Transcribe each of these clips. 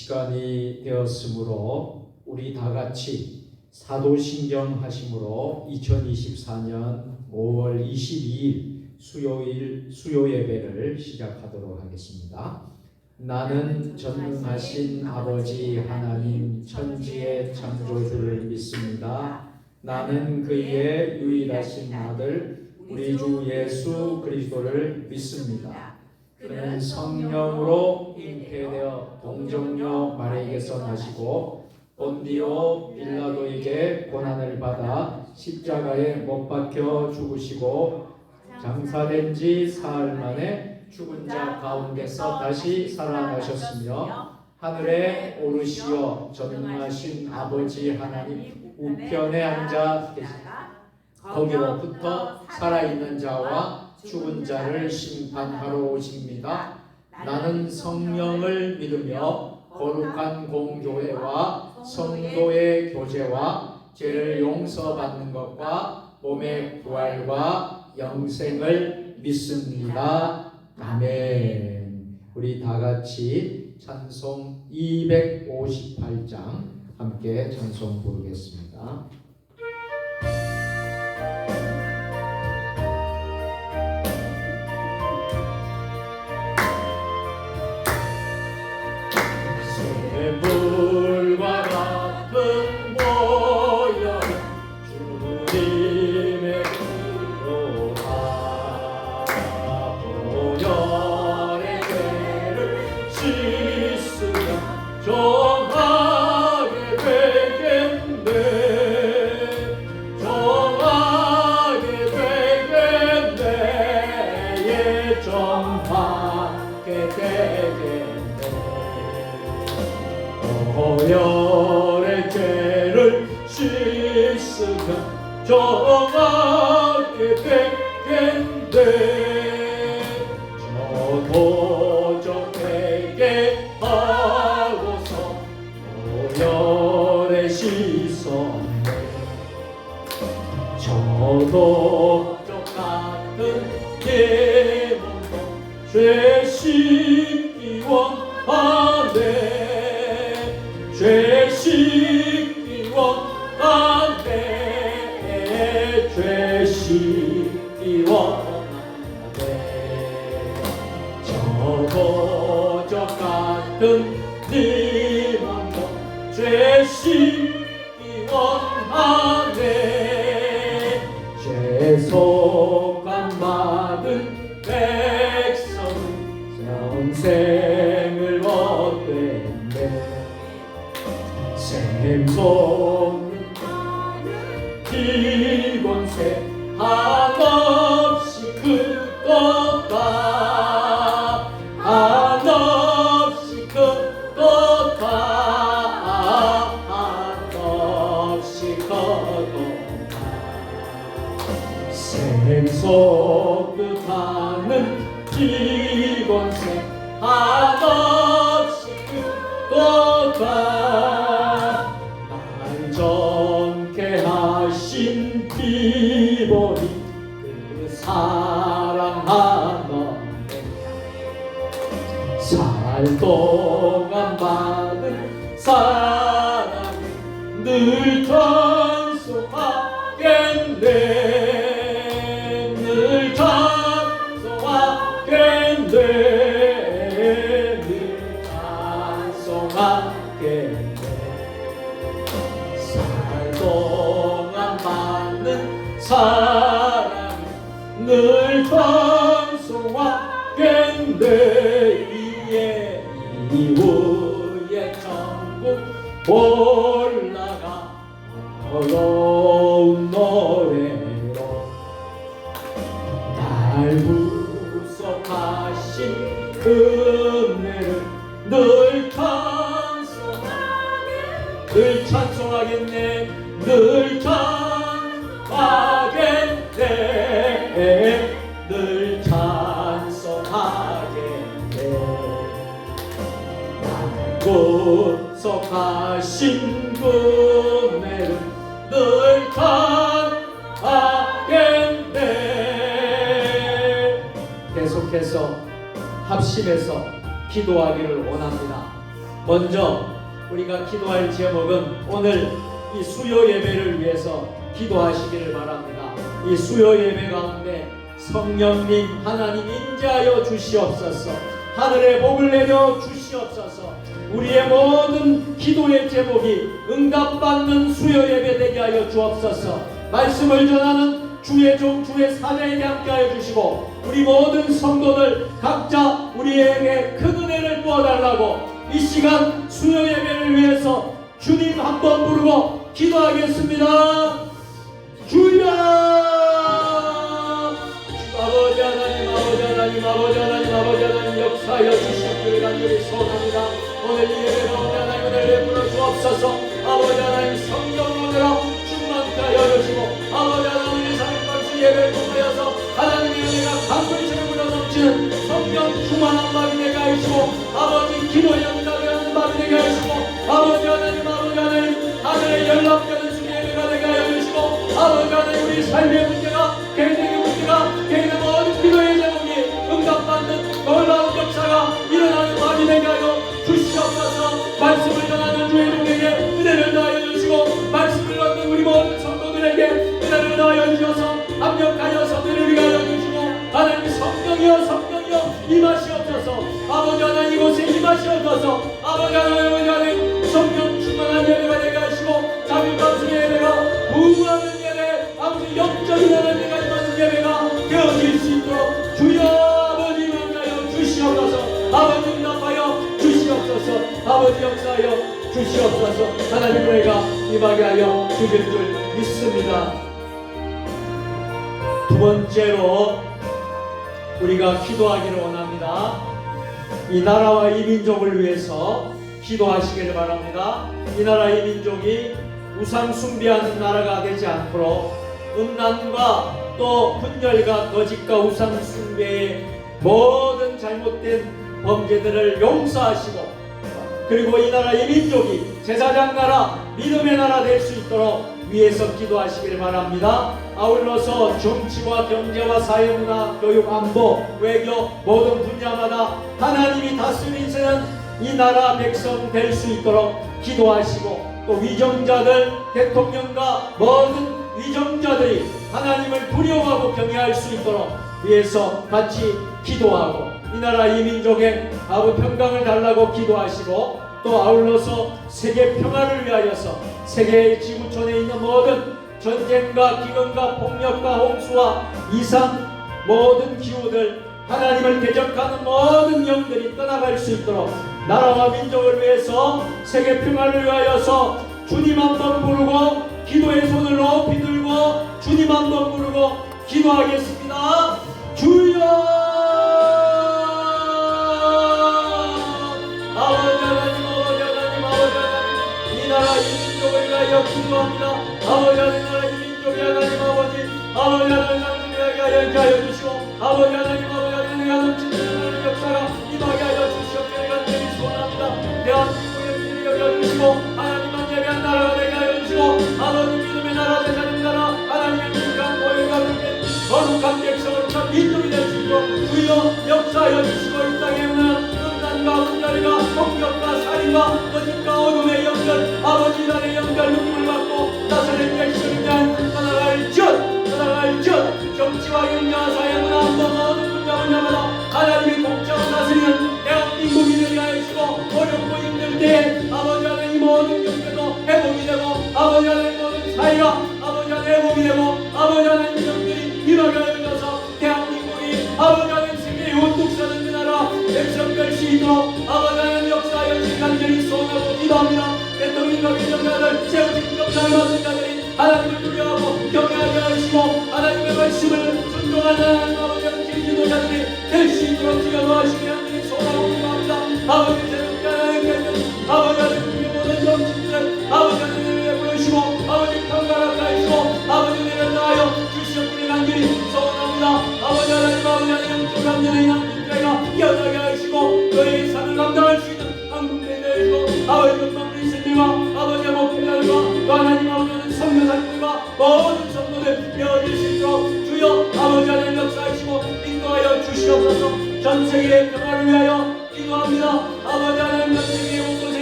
시간이 되었으므로 우리 다 같이 사도신경 하심으로 2024년 5월 22일 수요 예배를 시작하도록 하겠습니다. 나는 전능하신 아버지 하나님 천지의 창조주를 믿습니다. 나는 그의 유일하신 아들 우리 주 예수 그리스도를 믿습니다. 그는 성령으로 잉태되어 동정녀 마리아에게서 나시고 본디오 빌라도에게 고난을 받아 십자가에 못 박혀 죽으시고 장사된 지 사흘 만에 죽은 자 가운데서 다시 살아나셨으며 하늘에 오르시어 전능하신 아버지 하나님 우편에 앉아 계시다. 거기로부터 살아있는 자와 죽은 자를 심판하러 오십니다. 나는 성령을 믿으며 거룩한 공교회와 성도의 교제와 죄를 용서받는 것과 몸의 부활과 영생을 믿습니다. 아멘. 우리 다 같이 찬송 258장 함께 찬송 부르겠습니다. 물과 같은 보혈 주님의 피로다. 보혈의 죄를 씻으면 정하게 되겠네. 정하게 되겠네. 예, 정하게 되겠네. 보혈의 죄를 씻으면 정하게 되겠네. 저도 저에게 하고서 보혈에 씻었네. 저도 저 같은 내 몸도 죄 씻기 원하네. 죄 씻기 원하네. 죄 씻기 원하네. 저도 저 같은 네 몸도 죄 씻기 원하네. 죄속함 받은 백성은 영생을 얻겠네. 샘솟는 기권세 한없이 크도다. 한없이 크도다. 한없이 크도다. 샘솟듯하는 기권세 한없이 크도다. 정케 하신 비보리 그 사랑 하나에 살 동안 받은 사랑을 늘 찬송하겠네. 늘 찬송하겠네. 늘 찬송하겠네. 동안 받는 사랑 늘 찬송하겠네. 이후에 천국 올라가 어려운 노래로 날 구속하신 은혜를 늘 찬송하겠네. 늘 찬송하겠네. 늘 찬송하겠네. 날 구속하신 은혜를 늘 찬송하겠네. 계속해서 합심해서 기도하기를 원합니다. 먼저 우리가 기도할 제목은 오늘 이 수요 예배를 위해서 기도하시기를 바랍니다. 이 수요 예배 가운데 성령님 하나님 임재하여 주시옵소서. 하늘의 복을 내려 주시옵소서. 우리의 모든 기도의 제목이 응답받는 수요 예배 되게 하여 주옵소서. 말씀을 전하는 주의 종 주의 사자에게 함께하여 주시고 우리 모든 성도들 각자 우리에게 큰 은혜를 부어달라고 이 시간 수요 예배를 위해서 주님 한번 부르고 기도하겠습니다. 주여! 아버지 하나님, 아버지 하나님, 아버지 하나님, 아버지 하나님 역사하여 주시기를 간절히 소원합니다. 오늘 이 예배 가운데 하나님 은혜를 베풀어 주옵소서. 아버지 하나님 성령으로 충만케 하여 주시고 아버지 하나님 사랑받으신 예배를 통하여서 하나님의 은혜가 강물처럼 흘러넘치는 성령 충만한 마음이 되게 하시고 아버지 기도 연답을 하는 마음이 되게 하시고 아버지 하나님, 아버지 하나님 하늘의 연락되는 수의 예배가 되게 하여 주시고 아버지 하나님 우리 삶의 문제가 개인의 문제가 개인의 모든 기도의 제목이 응답받는 놀라운 역사가 일어나는 마음이 되게 하여 주시옵소서. 말씀을 전하는 주의 종에게 은혜를 더하여 주시고 말씀을 얻는 우리 모든 성도들에게 은혜를 더하여 주셔서 합력하여서 은혜를 하여 주시고 하나님 성령이여 성령이여 임하시옵소서. 아버지 하나님 이곳에 임하시옵소서. 아버지 하나님 성령 충만한 예배가 되게 하시고 자비 방송의 예배가 부흥하는 예배 아버지 영적인 하나님과 임하는 예배가 되어질 수 있도록 주여 아버지 임하여 주시옵소서. 아버지 응답하여 주시옵소서. 아버지 역사하여 주시옵소서. 하나님 은혜가 임하게 하여 주실 줄 믿습니다. 두 번째로 우리가 기도하기를 원합니다. 이 나라와 이 민족을 위해서 기도하시기를 바랍니다. 이 나라 이 민족이 우상 숭배하는 나라가 되지 않도록 음란과 또 분열과 거짓과 우상 숭배의 모든 잘못된 범죄들을 용서하시고 그리고 이 나라 이 민족이 제사장 나라 믿음의 나라 될 수 있도록 위해서 기도하시기를 바랍니다. 아울러서 정치와 경제와 사회문화 교육 안보 외교 모든 분야마다 하나님이 다스리시는 이 나라 백성 될 수 있도록 기도하시고 또 위정자들 대통령과 모든 위정자들이 하나님을 두려워하고 경외할 수 있도록 위해서 같이 기도하고 이 나라 이 민족의 아부 평강을 달라고 기도하시고 또 아울러서 세계 평화를 위하여서 세계의 지구촌에 있는 모든 전쟁과 기근과 폭력과 홍수와 이상 모든 기후들 하나님을 대적하는 모든 영들이 떠나갈 수 있도록 나라와 민족을 위해서 세계 평화를 위하여서 주님 한번 부르고 기도의 손을 높이 들고 주님 한번 부르고 기도하겠습니다. 주여 아버지 하나님 아버지 하나님 아버지 하나님 이 나라 이 민족을 위하여 기도합니다. 아버지 하나님 나라 이 민족의 하나님 아버지 하나님 하나님 하여 주시고 아버지 하나님 아버지 하나님 넘치는 역사가 임하게 하여 주시옵기를 간절히 소원합니다. 대한민국의 민족을 여겨 주시고 하나님만 예배한 나라가 되게 하여 주시고 아버지 믿음의 나라 대사님 나라 하나님의 민간 보혈과 함께 거룩한 백성을 참 민족이 될 수 있도록 주여 역사하여 주시고 이 땅에 오는 음란과 분열과 폭력과 살인과 거짓과 어둠의 영들 아버지 이란의 영들 누김을 받고 다스린 백성을 위한 떠나갈 것 정치와 경제와 사회문화 모든 분야마다 하나님의 공정을 다스리는 대한민국이 되게 하시고 어렵고 힘들 때에 아버지 하나님 모든 경제도 회복이 되고 아버지 하나님 모든 사회가 아버지 하나님 회복이 되고 아버지 하나님 영들이 일어나게 하셔서 대한민국이 아버지 하나님 세계의 우뚝 서는 그 나라 백성 될 수 있도록 아버지 하나님 역사하여 주시 간절히 소원하고 기도합니다. 대통령과 위정자들 세우신 역사를 받은 자들이 하나님을 두려워하고 경외하게 하시고 하나님의 말씀을 순종하는 아버지 하나님 지도자들이 될 수 있도록 주여 도와주시기 간절히 소원하고 기도합니다. 아버지 새롭게 하나님께서 아버지 하나님의 모든 정치들을 아버지 하나님을 부르시고 아버지 평가를 하시고 아버지 내를 나하여 주시옵기를 간절히 소원합니다. 아버지 하나님 주감전의 남국대가 깨어나게 하시고 너의 삶을 감당할 수 있는 한국대 되시고 아버지 건강 리스들과 아버지의 목회자들과 또 하나님 아버지는 성교사님들과 모든 성도들 되어질 수 있도록 주여 아버지 하나님 역사하시고 인도하여 주시옵소서. 전 세계의 평화를 위하여 기도합니다. 아버지 하나님 전 세계의 온 곳에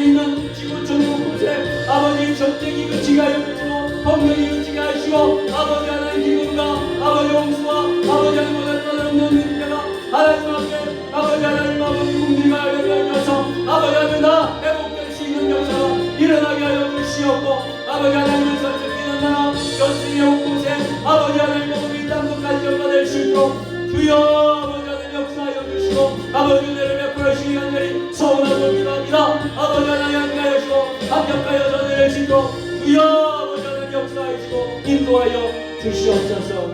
전쟁이 그치게 하여 주시고 폭력이 그치게 하시고 아버지 하나님 기근과 아버지 홍수와 아버지 하나님 모든 것을 없는 은혜가 하나님 앞에 아버지 하나님 아버지 궁리가 열려서 아버지 하나님 나 회복될 수 있는 역사가 일어나게 하여 주시옵고 아버지 하나님을 설득이는 나라 전쟁의 곳곳에 아버지 하나님 아버지 땅끝까지 연마될 수 있도록 주여 아버지 하나님 역사하여 주시고 아버지 은혜를 베풀어 주시기 간절히 소원하고 기도합니다. 아버지 하나님 함께하여 주시고 합격하여 전해낼 수 있도록 주여 아버지 하나님 역사하여 주시고 인도하여 주시옵소서.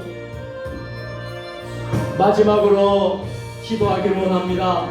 마지막으로 기도하기를 원합니다.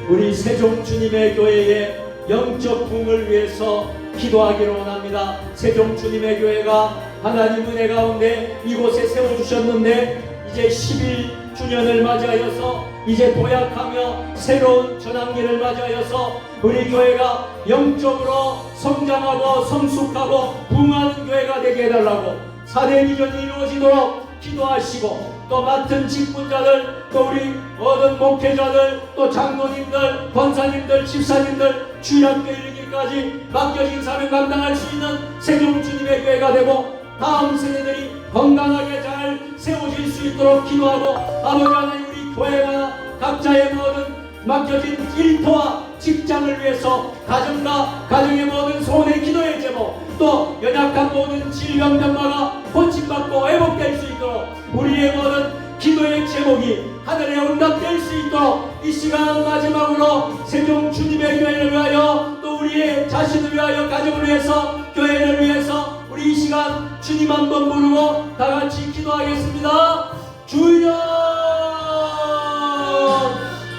우리 세종 주님의 교회의 영적 부흥을 위해서 기도하기를 원합니다. 세종 주님의 교회가 하나님 은혜 가운데 이곳에 세워주셨는데 이제 11주년을 맞이하여서 이제 도약하며 새로운 전환기를 맞이하여서 우리 교회가 영적으로 성장하고 성숙하고 부흥하는 교회가 되게 해달라고 4대 비전이 이루어지도록 기도하시고 또 맡은 직분자들 또 우리 모든 목회자들 또 장로님들 권사님들 집사님들 주일학교 이르기까지 맡겨진 사명 감당할 수 있는 세종 주님의 교회가 되고 다음 세대들이 건강하게 잘 세워질 수 있도록 기도하고 아버지 하나님 우리 교회가 각자의 모든 맡겨진 일터와 직장을 위해서 가정과 가정의 모든 소원의 기도의 제목 또 연약한 모든 질병병마가 고침받고 회복될 수 있도록 우리의 모든 기도의 제목이 하늘에 응답될 수 있도록 이 시간 마지막으로 세종 주님의 교회를 위하여 또 우리의 자신을 위하여 가정을 위해서 교회를 위해서 우리 이 시간 주님 한번 부르고 다같이 기도하겠습니다. 주여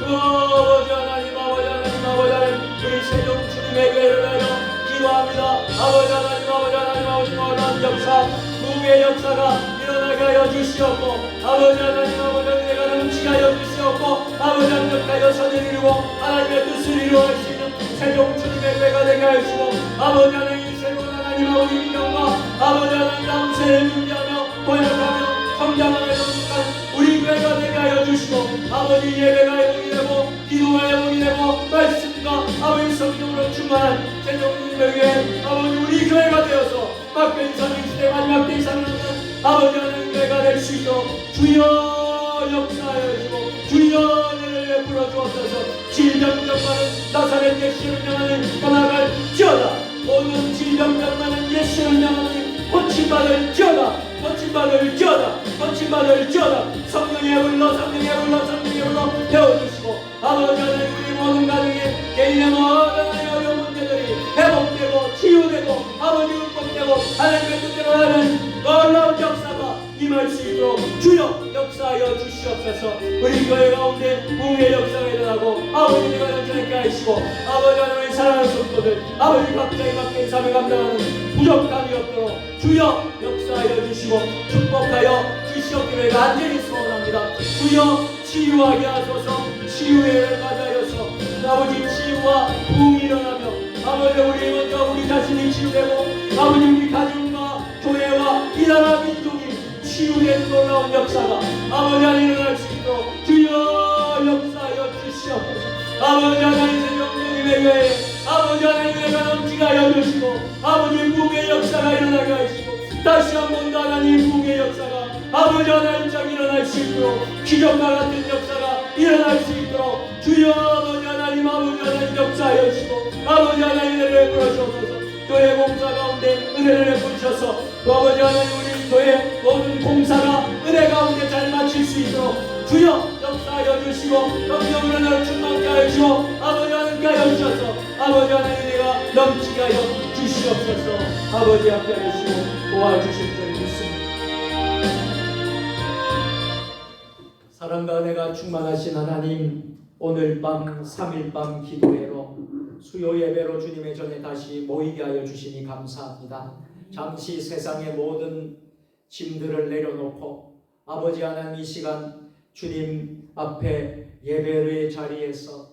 아버지 하나님 아버지 하나님 아버지 하나님 우리 세종 주님의 교회를 위하여 기도합니다. 아버지 하나님 아버지 하나님 아버지 하나님 역사 부흥의 역사가 일어나게 하여 주시옵고 아버지 하나님 아버지 은혜가 넘치게 하여 주시옵고 아버지 하나님 역사여 선을 이루고 하나님의 뜻을 이루어갈 수 있는 세종 주님의 교회가 되게 하시고 아버지 하나님 새로운 하나님 아버지 민영과 아버지 하나님 다음 세를 준비하며 도약하며 성장하며 성숙한 우리 교회가 되게 하여 주시고 아버지 예배가 회복이 되고 기도가 회복이 되고 말씀과 아버지 성령으로 충만한 세종 주님의 교회 아버지 우리 교회가 되어서 막변 선행시대 마지막 때에 사는 아버지 하나님 교회가 될 수 있도록 주여 역사하여 주시고 주여 은혜를 베풀어 주옵소서. 질병병마는 나사렛 예수를 향하는 떠나갈지어다. 모든 질병병마는 예수를 향하는 고침받을지어다. 고침받을지어다. 고침받을지어다. 성령의 불러 성령의 불러 성령의 불러 태워주시고 아버지 하나님 우리 모든 가정에 개인의 모든 어려운 문제들이 회복되고 치유되고 아버지 극복되고 하나님의 뜻대로 하는 놀라운 역사가 임할 수 있도록 주여 역사하여 주시옵소서. 우리 교회 가운데 부흥의 역사가 일어나고 아버지가 연전하게 하시고 아버지 하나님의 사랑하는 성도들 아버지 각자의 맡긴 사명 감당하는 부족함이 없도록 주여 역사하여 주시고 축복하여 주시옵기를 간절히 소원합니다. 주여 치유하게 하소서. 치유를 맞아여서 아버지 치유와 부흥이 일어나며 아버지 우리 먼저 우리 자신이 치유되고 아버지 우리 가정과 교회와 이 나라 민족이 치유되는 놀라운 역사가 아버지 하나님 일어날 수 있도록 주여 역사하여 주시옵소서. 아버지 하나님 세종주님의 교회 아버지 하나님 은혜가 넘치게 하여 주시고 아버지 부흥의 역사가 일어나게 하시고 다시 한 번 더 하나님 부흥의 역사가 아버지 하나님 짝 일어날 수 있도록 기적과 같은 역사가 일어날 수 있도록 주여 아버지 하나님 역사하여 주시고 아버지 하나님 은혜를 베풀어 주옵소서. 교회 공사 가운데 은혜를 베푸셔서 또 아버지 하나님 우리 교회 모든 공사가 은혜 가운데 잘 마칠 수 있도록 주여 역사하여 주시고 성령으로 나를 충만케 하여 주시고 아버지 하나님께 하여 주셔서 아버지 하나님 은혜가 넘치게 하여 주시옵소서. 아버지 함께 하여 주시고 도와주실 줄 믿습니다. 사랑과 은혜가 충만하신 하나님 오늘 밤 3일 밤 기도회로 수요 예배로 주님의 전에 다시 모이게 하여 주시니 감사합니다. 잠시 세상의 모든 짐들을 내려놓고 아버지 하나님 이 시간 주님 앞에 예배의 자리에서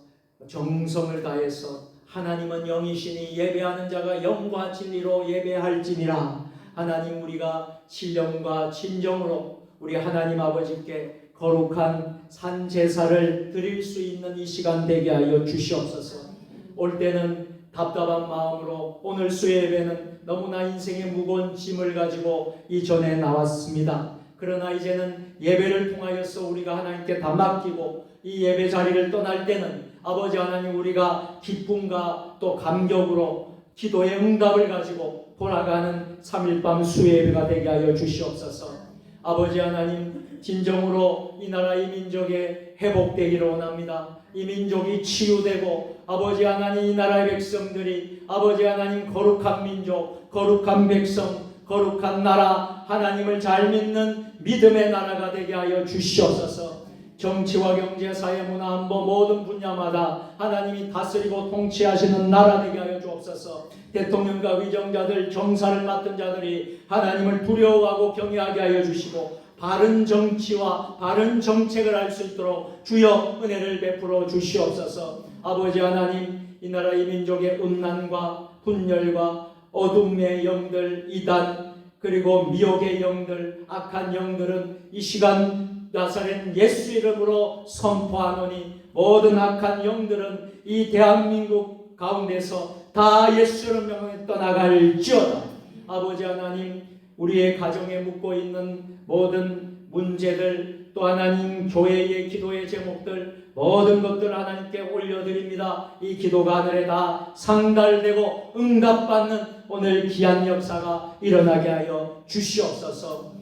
정성을 다해서 하나님은 영이시니 예배하는 자가 영과 진리로 예배할지니라. 하나님 우리가 신령과 진정으로 우리 하나님 아버지께 거룩한 산제사를 드릴 수 있는 이 시간 되게 하여 주시옵소서. 올 때는 답답한 마음으로 오늘 수요 예배는 너무나 인생의 무거운 짐을 가지고 이 전에 나왔습니다. 그러나 이제는 예배를 통하여서 우리가 하나님께 다 맡기고 이 예배 자리를 떠날 때는 아버지 하나님 우리가 기쁨과 또 감격으로 기도의 응답을 가지고 돌아가는 3일밤 수요 예배가 되게 하여 주시옵소서. 아버지 하나님 진정으로 이 나라 이 민족의 회복되기를 원합니다. 이 민족이 치유되고 아버지 하나님 이 나라의 백성들이 아버지 하나님 거룩한 민족, 거룩한 백성, 거룩한 나라 하나님을 잘 믿는 믿음의 나라가 되게 하여 주시옵소서. 정치와 경제, 사회, 문화, 안보 모든 분야마다 하나님이 다스리고 통치하시는 나라 되게 하여 주옵소서. 대통령과 위정자들, 정사를 맡은 자들이 하나님을 두려워하고 경외하게 하여 주시고 바른 정치와 바른 정책을 할 수 있도록 주여 은혜를 베풀어 주시옵소서. 아버지 하나님 이 나라 이 민족의 음란과 분열과 어둠의 영들, 이단 그리고 미혹의 영들, 악한 영들은 이 시간 나사렛 예수 이름으로 선포하노니 모든 악한 영들은 이 대한민국 가운데서 다 예수를 명하여 떠나갈지어다. 아버지 하나님 우리의 가정에 묻고 있는 모든 문제들 또 하나님 교회의 기도의 제목들 모든 것들 하나님께 올려드립니다. 이 기도가 하늘에 다 상달되고 응답받는 오늘 귀한 역사가 일어나게 하여 주시옵소서.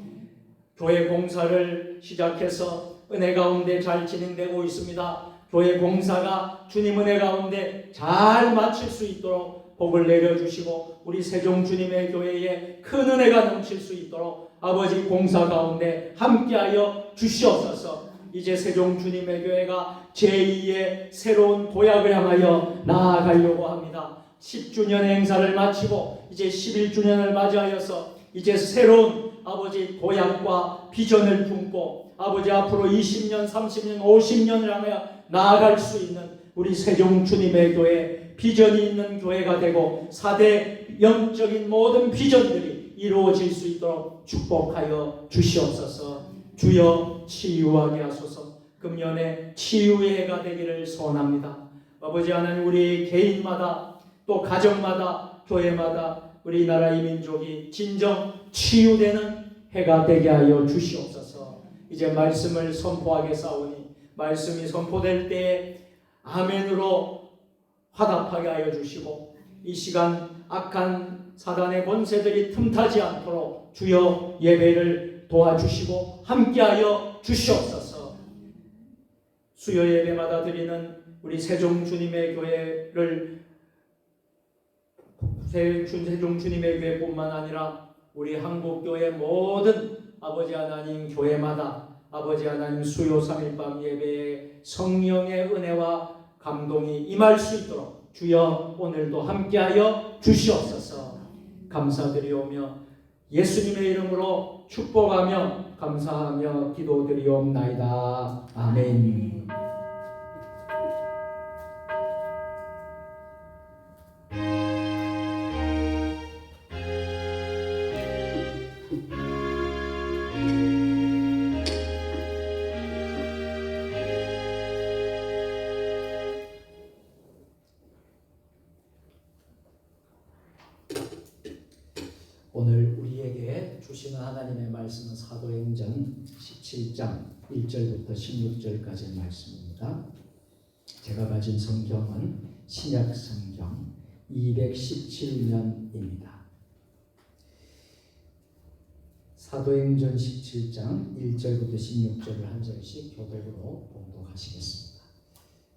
교회 공사를 시작해서 은혜 가운데 잘 진행되고 있습니다. 교회 공사가 주님 은혜 가운데 잘 마칠 수 있도록 복을 내려주시고 우리 세종 주님의 교회에 큰 은혜가 넘칠 수 있도록 아버지 공사 가운데 함께하여 주시옵소서. 이제 세종 주님의 교회가 제2의 새로운 도약을 향하여 나아가려고 합니다. 10주년 행사를 마치고 이제 11주년을 맞이하여서 이제 새로운 아버지 도약과 비전을 품고 아버지 앞으로 20년, 30년, 50년을 향하여 나아갈 수 있는 우리 세종 주님의 교회 비전이 있는 교회가 되고 4대 영적인 모든 비전들이 이루어질 수 있도록 축복하여 주시옵소서. 주여 치유하게 하소서. 금년에 치유의 해가 되기를 소원합니다. 아버지 하나님 우리 개인마다 또 가정마다 교회마다 우리 나라 이 민족이 진정 치유되는 해가 되게 하여 주시옵소서. 이제 말씀을 선포하겠사오니 말씀이 선포될 때에 아멘으로 화답하게 하여 주시고 이 시간 악한 사단의 권세들이 틈타지 않도록 주여 예배를 도와주시고 함께하여 주시옵소서. 수요 예배마다 드리는 우리 세종 주님의 교회를 세종 주님의 교회뿐만 아니라 우리 한국교회 모든 아버지 하나님 교회마다 아버지 하나님 수요 3일밤 예배에 성령의 은혜와 감동이 임할 수 있도록 주여 오늘도 함께하여 주시옵소서. 감사드리오며 예수님의 이름으로 축복하며 감사하며 기도드리옵나이다. 아멘. 오늘 우리에게 주시는 하나님의 말씀은 사도행전 17장 1절부터 16절까지의 말씀입니다. 제가 가진 성경은 신약 성경 217면입니다. 사도행전 17장 1절부터 16절을 한 절씩 교독으로 봉독하시겠습니다.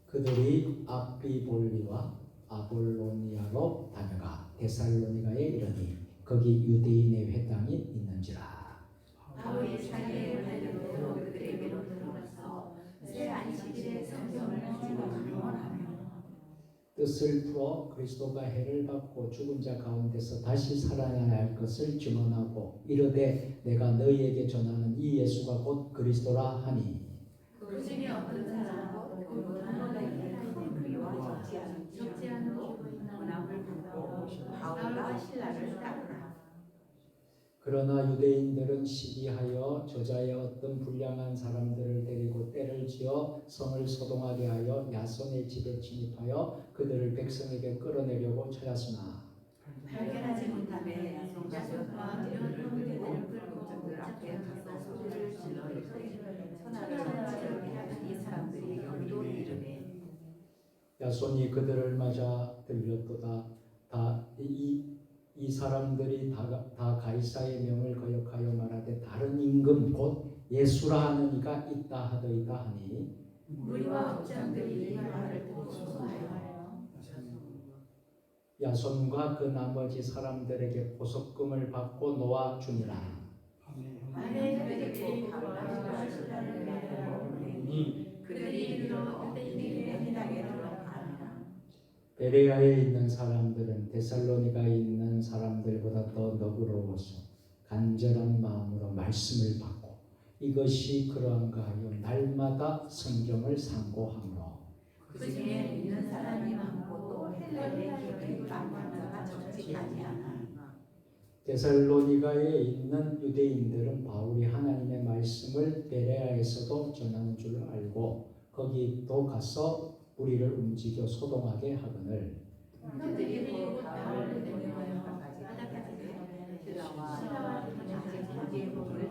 그들이 아비볼리와 아볼로니아로 다녀가 데살로니가에 이르니 거기 유대인의 회당이 있는지라. 바울이 자기의 발견으로 그들에게로 들어가서 새 안식일에 성경을 중원하며 뜻을 풀어 그리스도가 해를 받고 죽은 자 가운데서 다시 살아나야 할 것을 증언하고 이르되 내가 너희에게 전하는 이 예수가 곧 그리스도라 하니 그 중에 어떤 사람은 곧 하나님의 그리와 적지 않은 원함을 받고 바울과 신라를 따르라. 그러나 유대인들은 시기하여 저자의 어떤 불량한 사람들을 데리고 때를 지어 성을 소동하게 하여 야손의 집에 진입하여 그들을 백성에게 끌어내려고 찾았으나 발견하지 못하면 야손과 그들을 그리고 백성들 앞에 가서 소리를 질러 이르되 천하를 지르게 하는 이 사람들이 여기로 이르되 야손이 그들을 맞아 들렸도다. 이 사람들이 다 가이사의 명을 거역하여 말하되 다른 임금 곧 예수라 하는 이가 있다 하더이다 하니 무리와 족장들이 이 말을 듣고 소송하여 야손과 그 나머지 사람들에게 보석금을 받고 놓아 주니라. 만에 그들이 바울과 실라를 내보내니 그들이 이르러 유대인의 회당에 들어가니라. 베레아에 있는 사람들은 데살로니가에 있는 사람들보다 더 너그러워서 간절한 마음으로 말씀을 받고 이것이 그러한가 하여 날마다 성경을 상고하므로 그 중에 믿는 사람이 많고 또 헬라의 기업이 많은 자가 적지 아니하나 데살로니가에 있는 유대인들은 바울이 하나님의 말씀을 베레아에서도 전하는 줄 알고 거기도 가서 우리를 움직여 소동하게 하거늘 그들이 곧 바울을 명령하여 바다까지 신라와 자기의 복을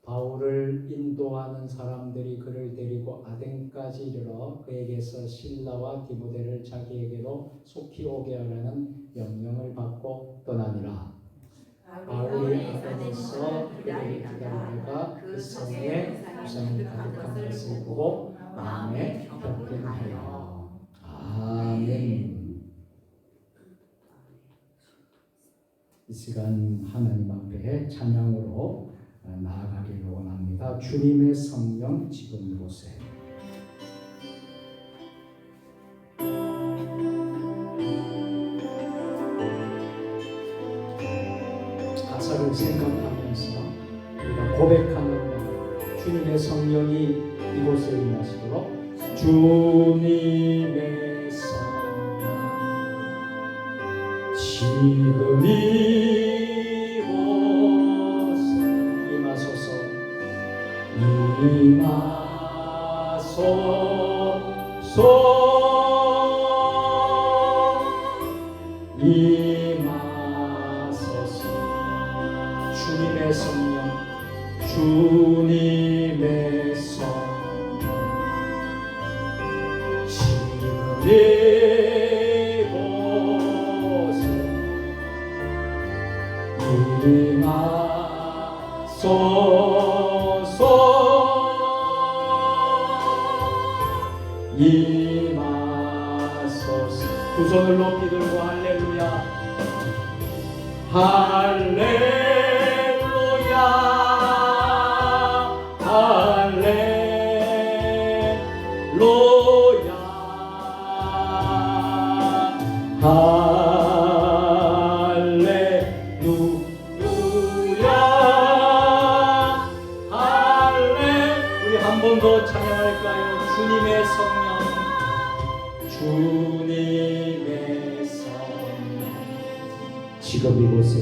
바울을 인도하는 사람들이 그를 데리고 아덴까지 이르러 그에게서 신라와 디모데를 자기에게로 속히 오게 하라는 명령을 받고 떠나니라. 바울이 아덴에서 그들을 기다리다가 그 성에 우상이 가득한 것을 보고 마음에 격분하여 아멘. 이 시간 하나님 앞에 찬양으로 나아가기를 원합니다. 주님의 성령 지금 이곳에 가사를 생각하면서 우리가 고백하는 것, 주님의 성령이 이곳에 임하시도록 주님의 성령 지금 이곳에 임하소서 임하소서 주님의 성령 주님의 성령 지금 이곳에 임하소서 임하소서 두 손을 높이 들고 할렐루야 할렐루야 할렐루야 우리 한 번 더 찬양할까요? 주님의 성령 주님의 성령 지금 이곳에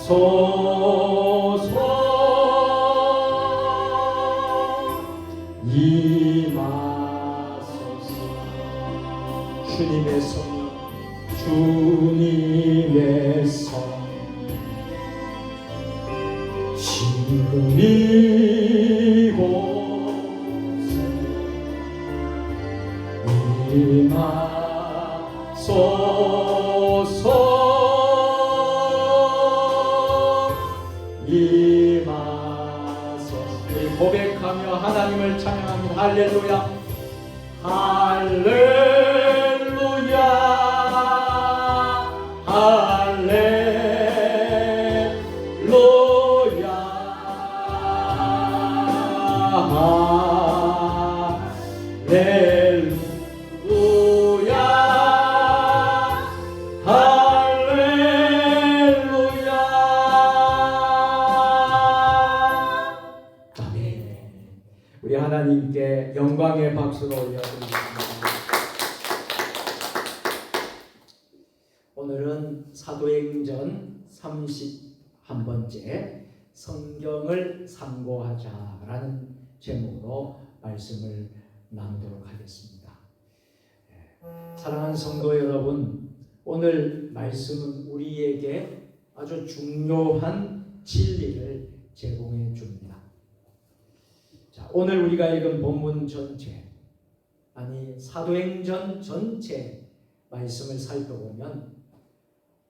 임하소서 주님의 성령 주님의 성령 지금 이곳에 임하소서 임하소서 우리 고백하며 하나님을 찬양합니다. 할렐루야 할렐루야 할렐루야 할렐루야 할렐루야 아멘. 우리 하나님께 영광의 박수를 올려드리겠습니다. 오늘은 사도행전 31번째 성경을 상고하자라는 제목으로 말씀을 나누도록 하겠습니다. 사랑하는 성도 여러분, 오늘 말씀은 우리에게 아주 중요한 진리를 제공해 줍니다. 자, 오늘 우리가 읽은 본문 전체, 아니 사도행전 전체 말씀을 살펴보면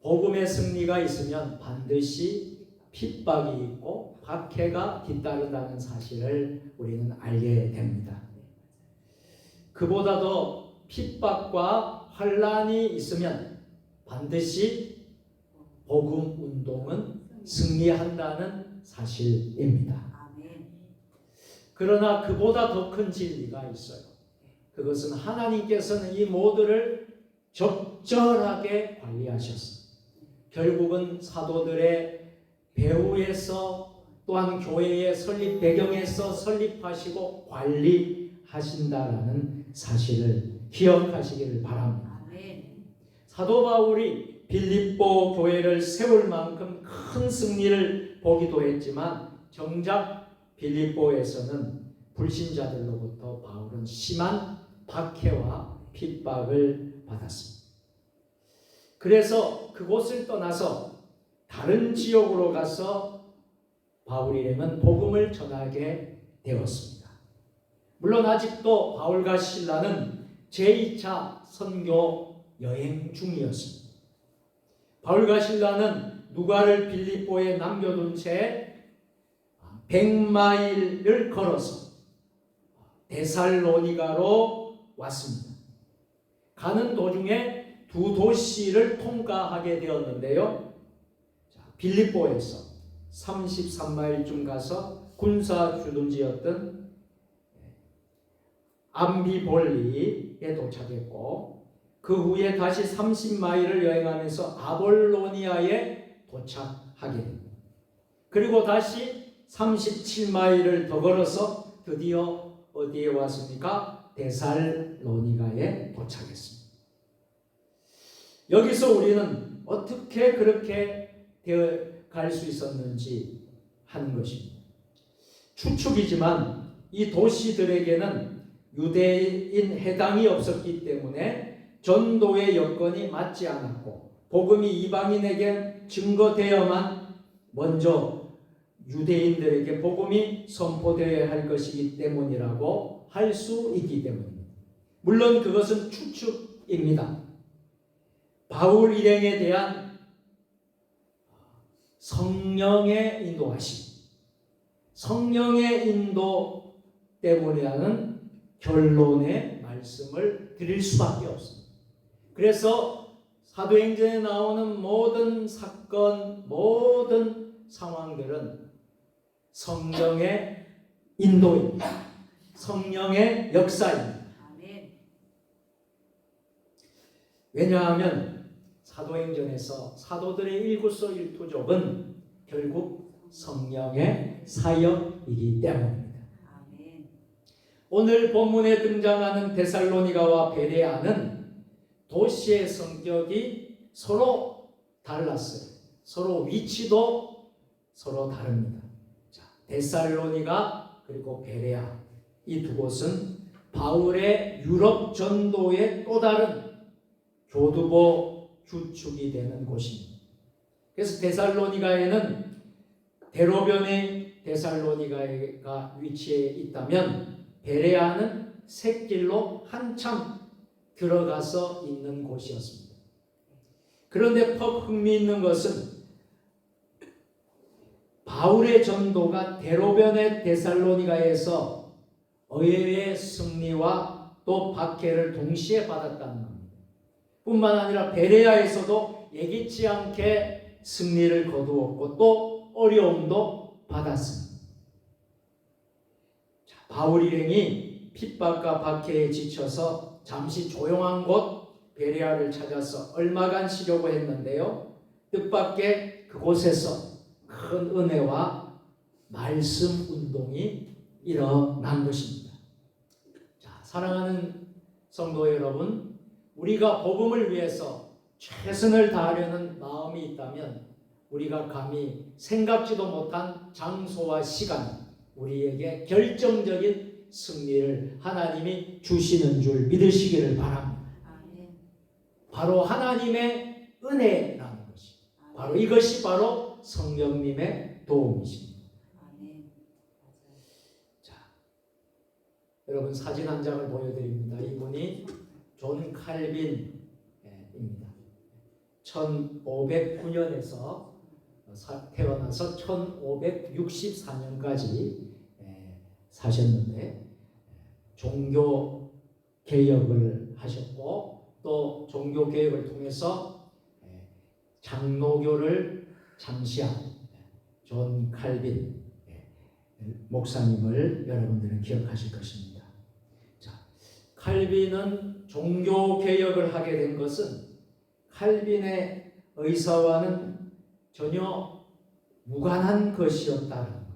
복음의 승리가 있으면 반드시 핍박이 있고 박해가 뒤따른다는 사실을 우리는 알게 됩니다. 그보다도 핍박과 환란이 있으면 반드시 복음 운동은 승리한다는 사실입니다. 그러나 그보다 더 큰 진리가 있어요. 그것은 하나님께서는 이 모두를 적절하게 관리하셨습니다. 결국은 사도들의 배후에서 또한 교회의 설립 배경에서 설립하시고 관리하신다라는 사실을 기억하시기를 바랍니다. 사도 바울이 빌립보 교회를 세울 만큼 큰 승리를 보기도 했지만 정작 빌립보에서는 불신자들로부터 바울은 심한 박해와 핍박을 받았습니다. 그래서 그곳을 떠나서 다른 지역으로 가서 바울이라면 복음을 전하게 되었습니다. 물론 아직도 바울과 실라는 제2차 선교 여행 중이었습니다. 바울과 실라는 누가를 빌립보에 남겨둔 채 100마일을 걸어서 데살로니가로 왔습니다. 가는 도중에 두 도시를 통과하게 되었는데요. 빌립보에서 33마일쯤 가서 군사 주둔지였던 암비볼리에 도착했고 그 후에 다시 30마일을 여행하면서 아볼로니아에 도착하게 됩니다. 그리고 다시 37마일을 더 걸어서 드디어 어디에 왔습니까? 데살로니가에 도착했습니다. 여기서 우리는 어떻게 그렇게 갈 수 있었는지 하는 것입니다. 추측이지만 이 도시들에게는 유대인 해당이 없었기 때문에 전도의 여건이 맞지 않았고 복음이 이방인에게 증거되어야만 먼저 유대인들에게 복음이 선포되어야 할 것이기 때문이라고 할 수 있기 때문입니다. 물론 그것은 추측입니다. 바울 일행에 대한 성령의 인도하심, 성령의 인도 때문이라는 결론의 말씀을 드릴 수밖에 없습니다. 그래서 사도행전에 나오는 모든 사건, 모든 상황들은 성령의 인도입니다. 성령의 역사입니다. 왜냐하면 사도행전에서 사도들의 일구서일투족은 결국 성령의 사역이기 때문입니다. 오늘 본문에 등장하는 데살로니가와 베레아는 도시의 성격이 서로 달랐어요. 서로 위치도 서로 다릅니다. 자, 데살로니가 그리고 베레아 이 두 곳은 바울의 유럽 전도의 또 다른 교두보 주축이 되는 곳입니다. 그래서 데살로니가에는 대로변에 데살로니가가 위치해 있다면 베레아는 샛길로 한참 들어가서 있는 곳이었습니다. 그런데 퍽 흥미있는 것은 바울의 전도가 대로변의 데살로니가에서 의외의 승리와 또 박해를 동시에 받았다는 겁니다. 뿐만 아니라 베레아에서도 예기치 않게 승리를 거두었고 또 어려움도 받았습니다. 자, 바울 일행이 핍박과 박해에 지쳐서 잠시 조용한 곳 베레아를 찾아서 얼마간 쉬려고 했는데요. 뜻밖의 그곳에서 큰 은혜와 말씀 운동이 일어난 것입니다. 자, 사랑하는 성도 여러분, 우리가 복음을 위해서 최선을 다하려는 마음이 있다면 우리가 감히 생각지도 못한 장소와 시간, 우리에게 결정적인 승리를 하나님이 주시는 줄 믿으시기를 바랍니다. 아멘. 바로 하나님의 은혜라는 것이, 바로 이것이 바로 성령님의 도움이십니다. 아멘. 자, 여러분 사진 한 장을 보여드립니다. 이분이 존 칼빈입니다. 1509년에서 태어나서 1564년까지 사셨는데 종교 개혁을 하셨고 또 종교 개혁을 통해서 장로교를 창시한 존 칼빈 목사님을 여러분들은 기억하실 것입니다. 자, 칼빈은 종교 개혁을 하게 된 것은 칼빈의 의사와는 전혀 무관한 것이었다는 거예요.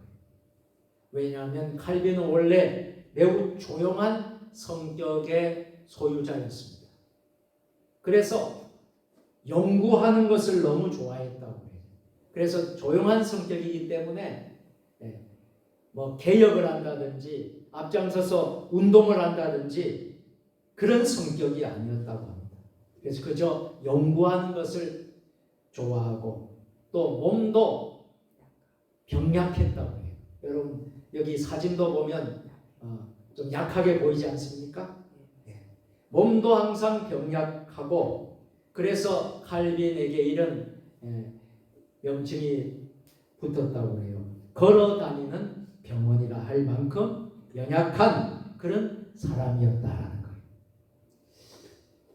왜냐하면 칼빈은 원래 매우 조용한 성격의 소유자였습니다. 그래서 연구하는 것을 너무 좋아했다고 해요. 그래서 조용한 성격이기 때문에 뭐 개혁을 한다든지 앞장서서 운동을 한다든지 그런 성격이 아니었다고 합니다. 그래서 그저 연구하는 것을 좋아하고 또 몸도 병약했다고 해요. 여러분 여기 사진도 보면 좀 약하게 보이지 않습니까? 몸도 항상 병약하고 그래서 칼빈에게 이런 명칭이 붙었다고 해요. 걸어다니는 병원이라 할 만큼 연약한 그런 사람이었다라는 거예요.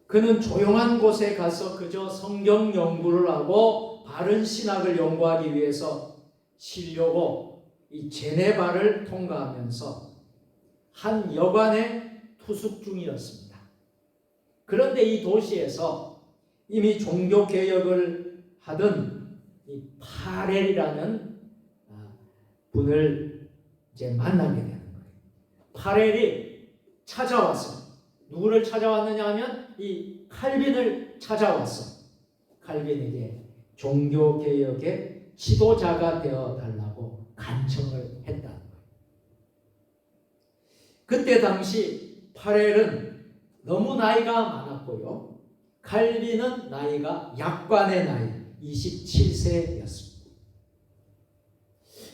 그는 조용한 곳에 가서 그저 성경 연구를 하고 바른 신학을 연구하기 위해서 쉬려고 이 제네바를 통과하면서 한 여관에 투숙 중이었습니다. 그런데 이 도시에서 이미 종교 개혁을 하던 이 파렐이라는 분을 이제 만나게 되는 거예요. 파렐이 찾아와서 누구를 찾아왔느냐 하면 이 칼빈을 찾아와서 칼빈에게 종교 개혁의 지도자가 되어 달라고 간청을 했다는 거예요. 그때 당시 파렐은 너무 나이가 많았고요. 칼빈은 나이가 약관의 나이 27세였습니다.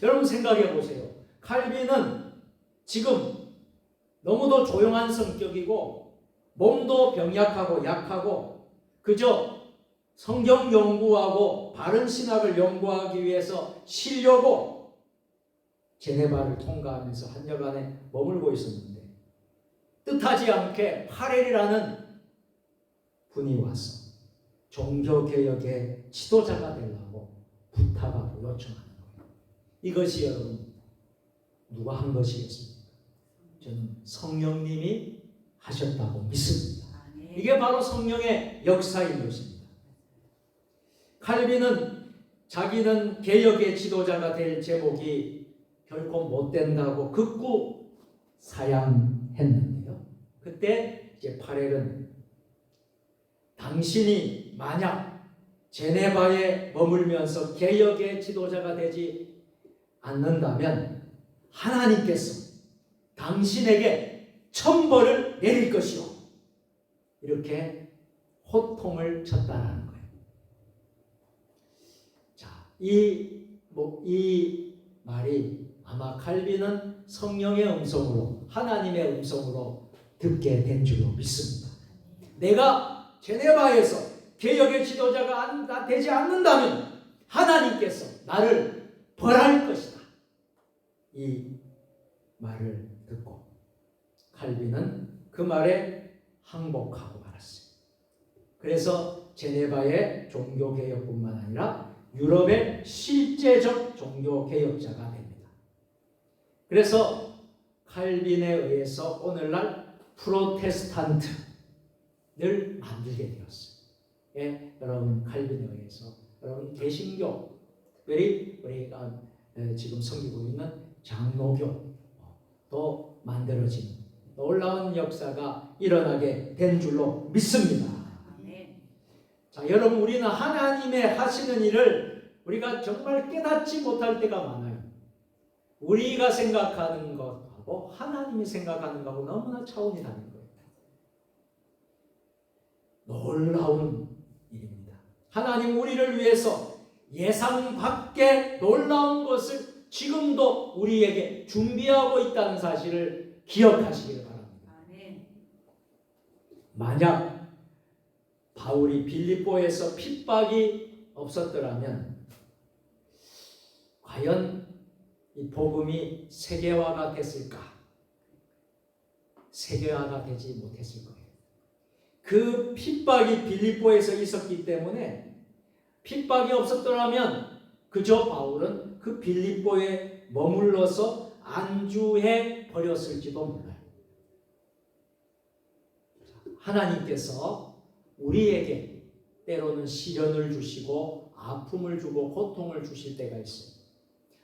여러분 생각해 보세요. 칼빈은 지금 너무도 조용한 성격이고 몸도 병약하고 약하고 그저 성경 연구하고 바른 신학을 연구하기 위해서 쉬려고 제네바를 통과하면서 한 여간에 머물고 있었는데 뜻하지 않게 파렐이라는 분이 와서 종교개혁의 지도자가 되려고 부탁하고 요청하는 거예요. 이것이 여러분 누가 한 것이겠습니까? 저는 성령님이 하셨다고 믿습니다. 이게 바로 성령의 역사인 것입니다. 칼빈은 자기는 개혁의 지도자가 될 제목이 결코 못 된다고 극구 사양했는데요. 그때 이제 파렐은 당신이 만약 제네바에 머물면서 개혁의 지도자가 되지 않는다면 하나님께서 당신에게 천벌을 내릴 것이요. 이렇게 호통을 쳤다라는 거예요. 자, 이 말이 아마 칼빈은 성령의 음성으로 하나님의 음성으로 듣게 된 줄로 믿습니다. 내가 제네바에서 개혁의 지도자가 되지 않는다면 하나님께서 나를 벌할 것이다. 이 말을 듣고 칼빈은 그 말에 항복하고 말았어요. 그래서 제네바의 종교개혁뿐만 아니라 유럽의 실제적 종교개혁자가 됩니다. 그래서 칼빈에 의해서 오늘날 프로테스탄트를 만들게 되었어요. 예, 여러분 칼빈에 의해서 여러분 개신교, 특별히 우리가 지금 섬기고 있는 장로교, 또 만들어지는 놀라운 역사가 일어나게 된 줄로 믿습니다. 아멘. 자, 여러분, 우리는 하나님의 하시는 일을 우리가 정말 깨닫지 못할 때가 많아요. 우리가 생각하는 것하고 하나님이 생각하는 것하고 너무나 차원이 다른 거예요. 놀라운 일입니다. 하나님 우리를 위해서 예상 밖의 놀라운 것을 지금도 우리에게 준비하고 있다는 사실을 기억하시길 바랍니다. 아멘. 만약 바울이 빌립보에서 핍박이 없었더라면 과연 이 복음이 세계화가 됐을까? 세계화가 되지 못했을 거예요. 그 핍박이 빌립보에서 있었기 때문에 핍박이 없었더라면 그저 바울은 그 빌립보에 머물러서 안주해 버렸을지도 몰라요. 하나님께서 우리에게 때로는 시련을 주시고 아픔을 주고 고통을 주실 때가 있어요.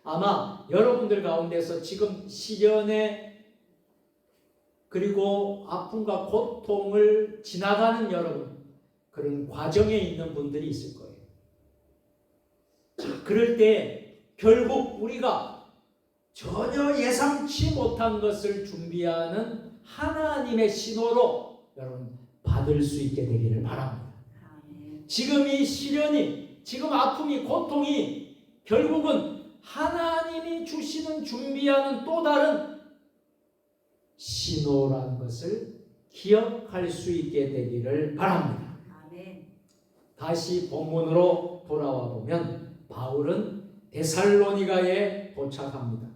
아마 여러분들 가운데서 지금 시련에 그리고 아픔과 고통을 지나가는 여러분, 그런 과정에 있는 분들이 있을 거예요. 자, 그럴 때 결국 우리가 전혀 예상치 못한 것을 준비하는 하나님의 신호로 여러분 받을 수 있게 되기를 바랍니다. 아멘. 지금 이 시련이, 지금 아픔이, 고통이 결국은 하나님이 주시는 준비하는 또 다른 신호라는 것을 기억할 수 있게 되기를 바랍니다. 아멘. 다시 본문으로 돌아와 보면 바울은 데살로니가에 도착합니다.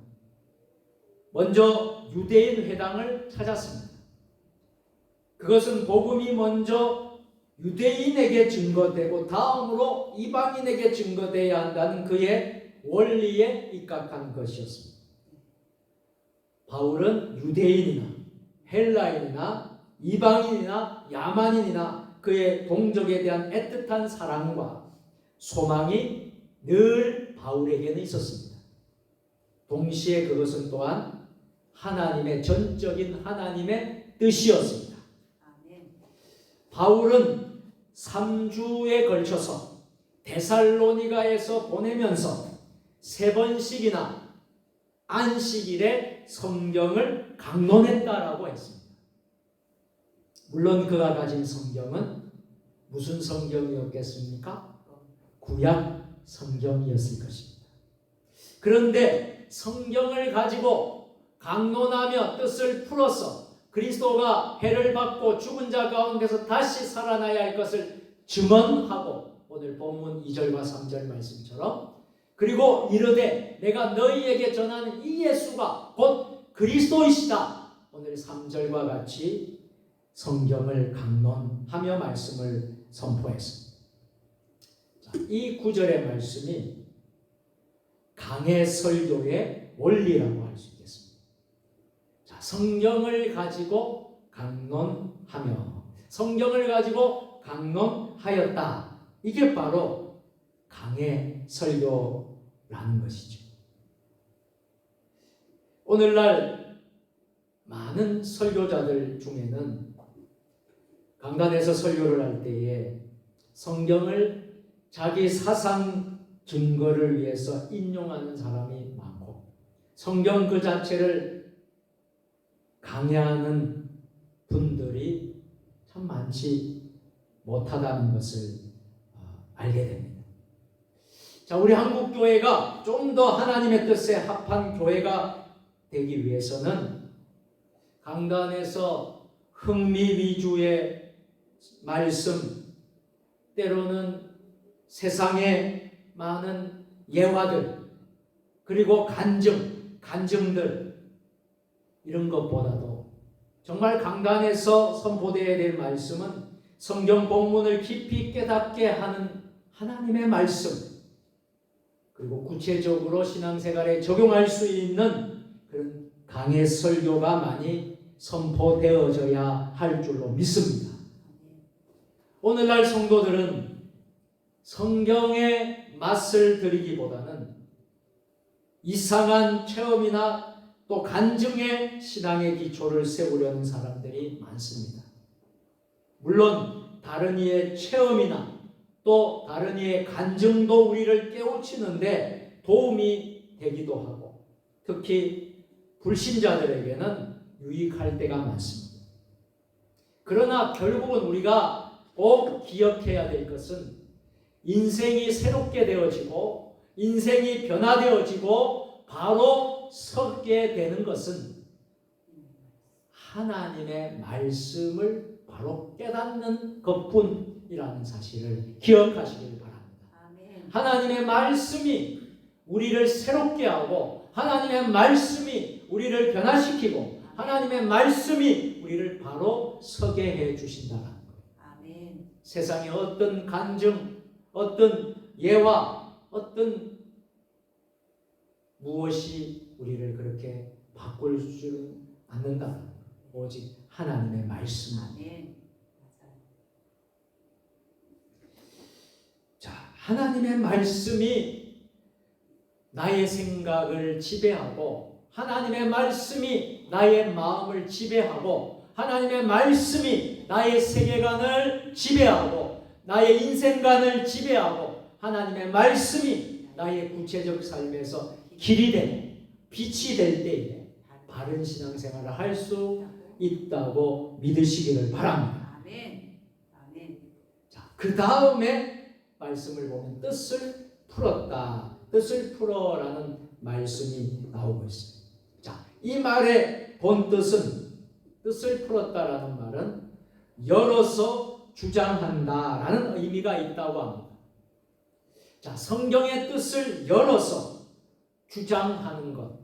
먼저 유대인 회당을 찾았습니다. 그것은 복음이 먼저 유대인에게 증거되고 다음으로 이방인에게 증거되어야 한다는 그의 원리에 입각한 것이었습니다. 바울은 유대인이나 헬라인이나 이방인이나 야만인이나 그의 동족에 대한 애틋한 사랑과 소망이 늘 바울에게는 있었습니다. 동시에 그것은 또한 하나님의 전적인 하나님의 뜻이었습니다. 아멘. 바울은 3주에 걸쳐서 데살로니가에서 보내면서 3번씩이나 안식일에 성경을 강론했다라고 했습니다. 물론 그가 가진 성경은 무슨 성경이었겠습니까? 구약 성경이었을 것입니다. 그런데 성경을 가지고 강론하며 뜻을 풀어서 그리스도가 해를 받고 죽은 자 가운데서 다시 살아나야 할 것을 증언하고 오늘 본문 2절과 3절 말씀처럼 그리고 이르되 내가 너희에게 전하는 이 예수가 곧 그리스도이시다. 오늘 3절과 같이 성경을 강론하며 말씀을 선포했습니다. 이 9절의 말씀이 강해 설교의 원리라고 할 수 있겠습니다. 자, 성경을 가지고 강론하며 성경을 가지고 강론하였다. 이게 바로 강해 설교라는 것이죠. 오늘날 많은 설교자들 중에는 강단에서 설교를 할 때에 성경을 자기 사상 증거를 위해서 인용하는 사람이 많고 성경 그 자체를 강해하는 분들이 참 많지 못하다는 것을 알게 됩니다. 자, 우리 한국교회가 좀 더 하나님의 뜻에 합한 교회가 되기 위해서는 강단에서 흥미 위주의 말씀, 때로는 세상의 많은 예화들, 그리고 간증들 이런 것보다도 정말 강단에서 선포되어야 될 말씀은 성경 본문을 깊이 깨닫게 하는 하나님의 말씀, 그리고 구체적으로 신앙생활에 적용할 수 있는 그런 강해 설교가 많이 선포되어져야 할 줄로 믿습니다. 오늘날 성도들은 성경에 맛을 들이기보다는 이상한 체험이나 또 간증의 신앙의 기초를 세우려는 사람들이 많습니다. 물론 다른 이의 체험이나 또 다른 이의 간증도 우리를 깨우치는데 도움이 되기도 하고 특히 불신자들에게는 유익할 때가 많습니다. 그러나 결국은 우리가 꼭 기억해야 될 것은 인생이 새롭게 되어지고 인생이 변화되어지고 바로 서게 되는 것은 하나님의 말씀을 바로 깨닫는 것뿐이라는 사실을 기억하시길 바랍니다. 아멘. 하나님의 말씀이 우리를 새롭게 하고 하나님의 말씀이 우리를 변화시키고 하나님의 말씀이 우리를 바로 서게 해 주신다는 거예요. 아멘. 세상의 어떤 간증, 어떤 예화, 어떤 무엇이 우리를 그렇게 바꿀 수는 않는다는 거예요. 오직 하나님의 말씀. 아멘. 맞아요. 자, 하나님의 말씀이 나의 생각을 지배하고 하나님의 말씀이 나의 마음을 지배하고 하나님의 말씀이 나의 세계관을 지배하고 나의 인생관을 지배하고 하나님의 말씀이 나의 구체적 삶에서 길이 되고 빛이 될 때에 바른 신앙생활을 할 수 있다고 믿으시기를 바랍니다. 아멘. 아멘. 자, 그 다음에 말씀을 보면 뜻을 풀었다. 뜻을 풀어라는 말씀이 나오고 있습니다. 자, 이 말의 본 뜻은 뜻을 풀었다라는 말은 열어서 주장한다라는 의미가 있다고 합니다. 자, 성경의 뜻을 열어서 주장하는 것,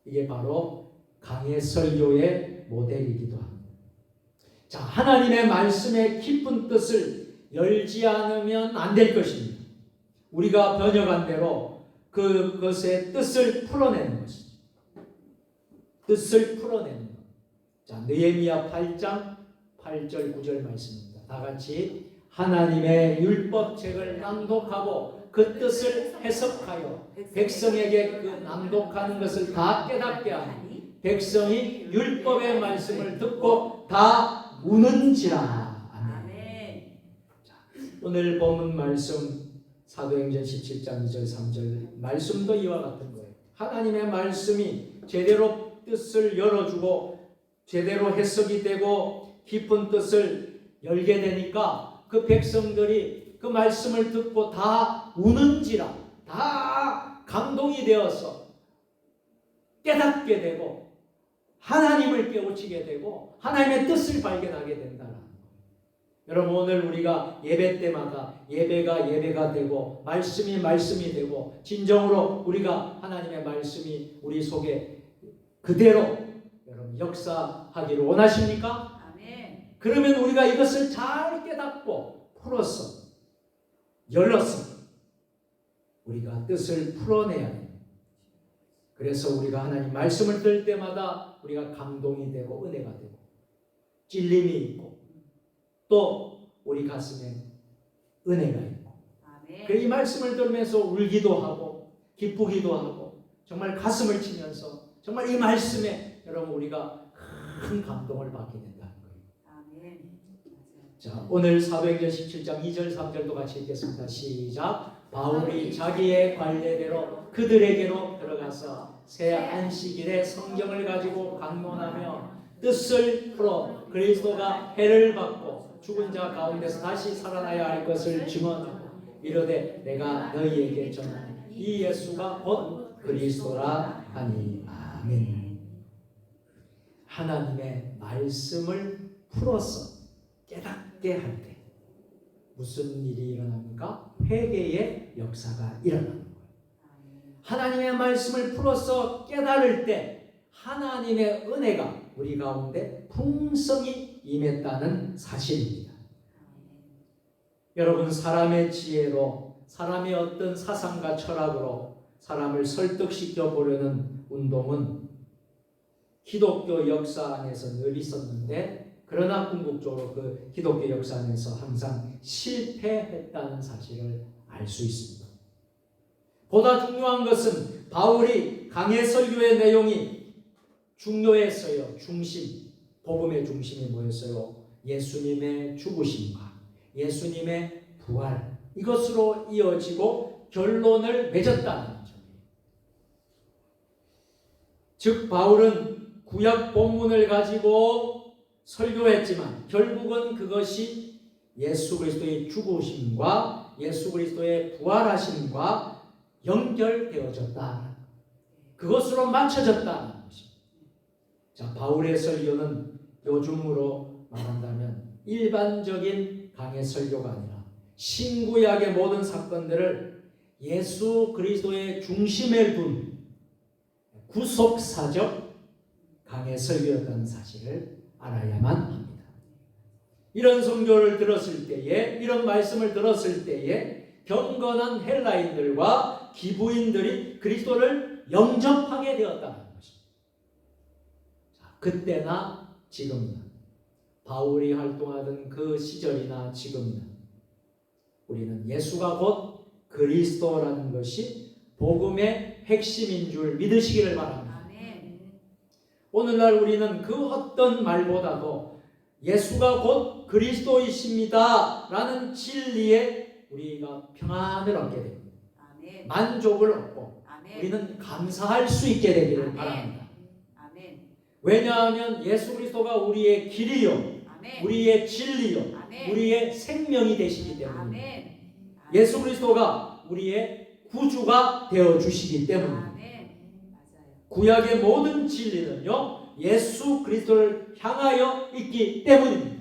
이게 바로 강해 설교의 모델이기도 합니다. 자, 하나님의 말씀의 깊은 뜻을 열지 않으면 안 될 것입니다. 우리가 번역한 대로 그것의 뜻을 풀어내는 것이죠. 뜻을 풀어내는 것. 자, 느헤미야 8장 8절 9절 말씀입니다. 다 같이 하나님의 율법책을 낭독하고 그 뜻을 해석하여 백성에게 그 낭독하는 것을 다 깨닫게 하니 백성이 율법의 말씀을 듣고 다 우는지라. 아멘. 오늘 본문 말씀 사도행전 17장 2절 3절 말씀도 이와 같은 거예요. 하나님의 말씀이 제대로 뜻을 열어주고 제대로 해석이 되고 깊은 뜻을 열게 되니까 그 백성들이 그 말씀을 듣고 다 우는지라, 다 감동이 되어서 깨닫게 되고 하나님을 깨우치게 되고 하나님의 뜻을 발견하게 된다는 거예요. 여러분, 오늘 우리가 예배 때마다 예배가 되고 말씀이 되고 진정으로 우리가 하나님의 말씀이 우리 속에 그대로 여러분 역사하기를 원하십니까? 아멘. 그러면 우리가 이것을 잘 깨닫고 풀어서 열어서 우리가 뜻을 풀어내야 돼요. 그래서 우리가 하나님 말씀을 들을 때마다 우리가 감동이 되고 은혜가 되고 찔림이 있고 또 우리 가슴에 은혜가 있고 아멘. 그 이 말씀을 들으면서 울기도 하고 기쁘기도 하고 정말 가슴을 치면서 정말 이 말씀에 여러분 우리가 큰 감동을 받게 된다는 거예요. 아멘. 자, 오늘 사도행전 17장 2절 3절도 같이 읽겠습니다. 시작. 바울이 자기의 관례대로 그들에게로 들어가서 새 안식일에 성경을 가지고 강론하며 뜻을 풀어 그리스도가 해를 받고 죽은 자 가운데서 다시 살아나야 할 것을 증언하고 이르되 내가 너희에게 전하는 이 예수가 곧 그리스도라 하니. 아멘. 하나님의 말씀을 풀어서 깨닫게 할 때 무슨 일이 일어납니까? 회개의 역사가 일어나는 거예요. 하나님의 말씀을 풀어서 깨달을 때 하나님의 은혜가 우리 가운데 풍성히 임했다는 사실입니다. 여러분, 사람의 지혜로 사람의 어떤 사상과 철학으로 사람을 설득시켜 보려는 운동은 기독교 역사 안에서 늘 있었는데 그러나 궁극적으로 그 기독교 역사 안에서 항상 실패했다는 사실을 알 수 있습니다. 보다 중요한 것은 바울이 강해 설교의 내용이 중요했어요. 중심, 복음의 중심이 뭐였어요? 예수님의 죽으심과 예수님의 부활, 이것으로 이어지고 결론을 맺었다는 거죠. 즉 바울은 구약 본문을 가지고 설교했지만 결국은 그것이 예수 그리스도의 죽으심과 예수 그리스도의 부활하심과 연결되어졌다. 그것으로 맞춰졌다는 것입니다. 자, 바울의 설교는 요즘으로 말한다면 일반적인 강해 설교가 아니라 신구약의 모든 사건들을 예수 그리스도의 중심에 둔 구속사적 강해 설교였다는 사실을 알아야만 합니다. 이런 선교를 들었을 때에, 이런 말씀을 들었을 때에 경건한 헬라인들과 기부인들이 그리스도를 영접하게 되었다는 것입니다. 자, 그때나 지금이나 바울이 활동하던 그 시절이나 지금이나 우리는 예수가 곧 그리스도라는 것이 복음의 핵심인 줄 믿으시기를 바랍니다. 오늘날 우리는 그 어떤 말보다도 예수가 곧 그리스도이십니다 라는 진리에 우리가 평안을 얻게 됩니다. 만족을 얻고 우리는 감사할 수 있게 되기를 바랍니다. 왜냐하면 예수 그리스도가 우리의 길이요, 우리의 진리요, 우리의 생명이 되시기 때문입니다. 예수 그리스도가 우리의 구주가 되어주시기 때문입니다. 구약의 모든 진리는요 예수 그리스도를 향하여 있기 때문입니다.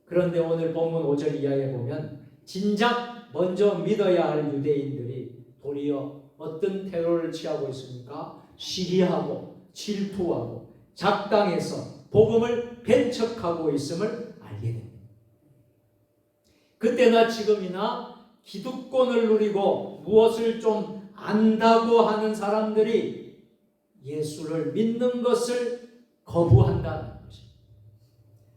그런데 오늘 본문 5절 이하에 보면 진작 먼저 믿어야 할 유대인들이 도리어 어떤 태도를 취하고 있습니까? 시기하고 질투하고 작당해서 복음을 배척하고 있음을 알게 됩니다. 그때나 지금이나 기득권을 누리고 무엇을 좀 안다고 하는 사람들이 예수를 믿는 것을 거부한다는 것입니다.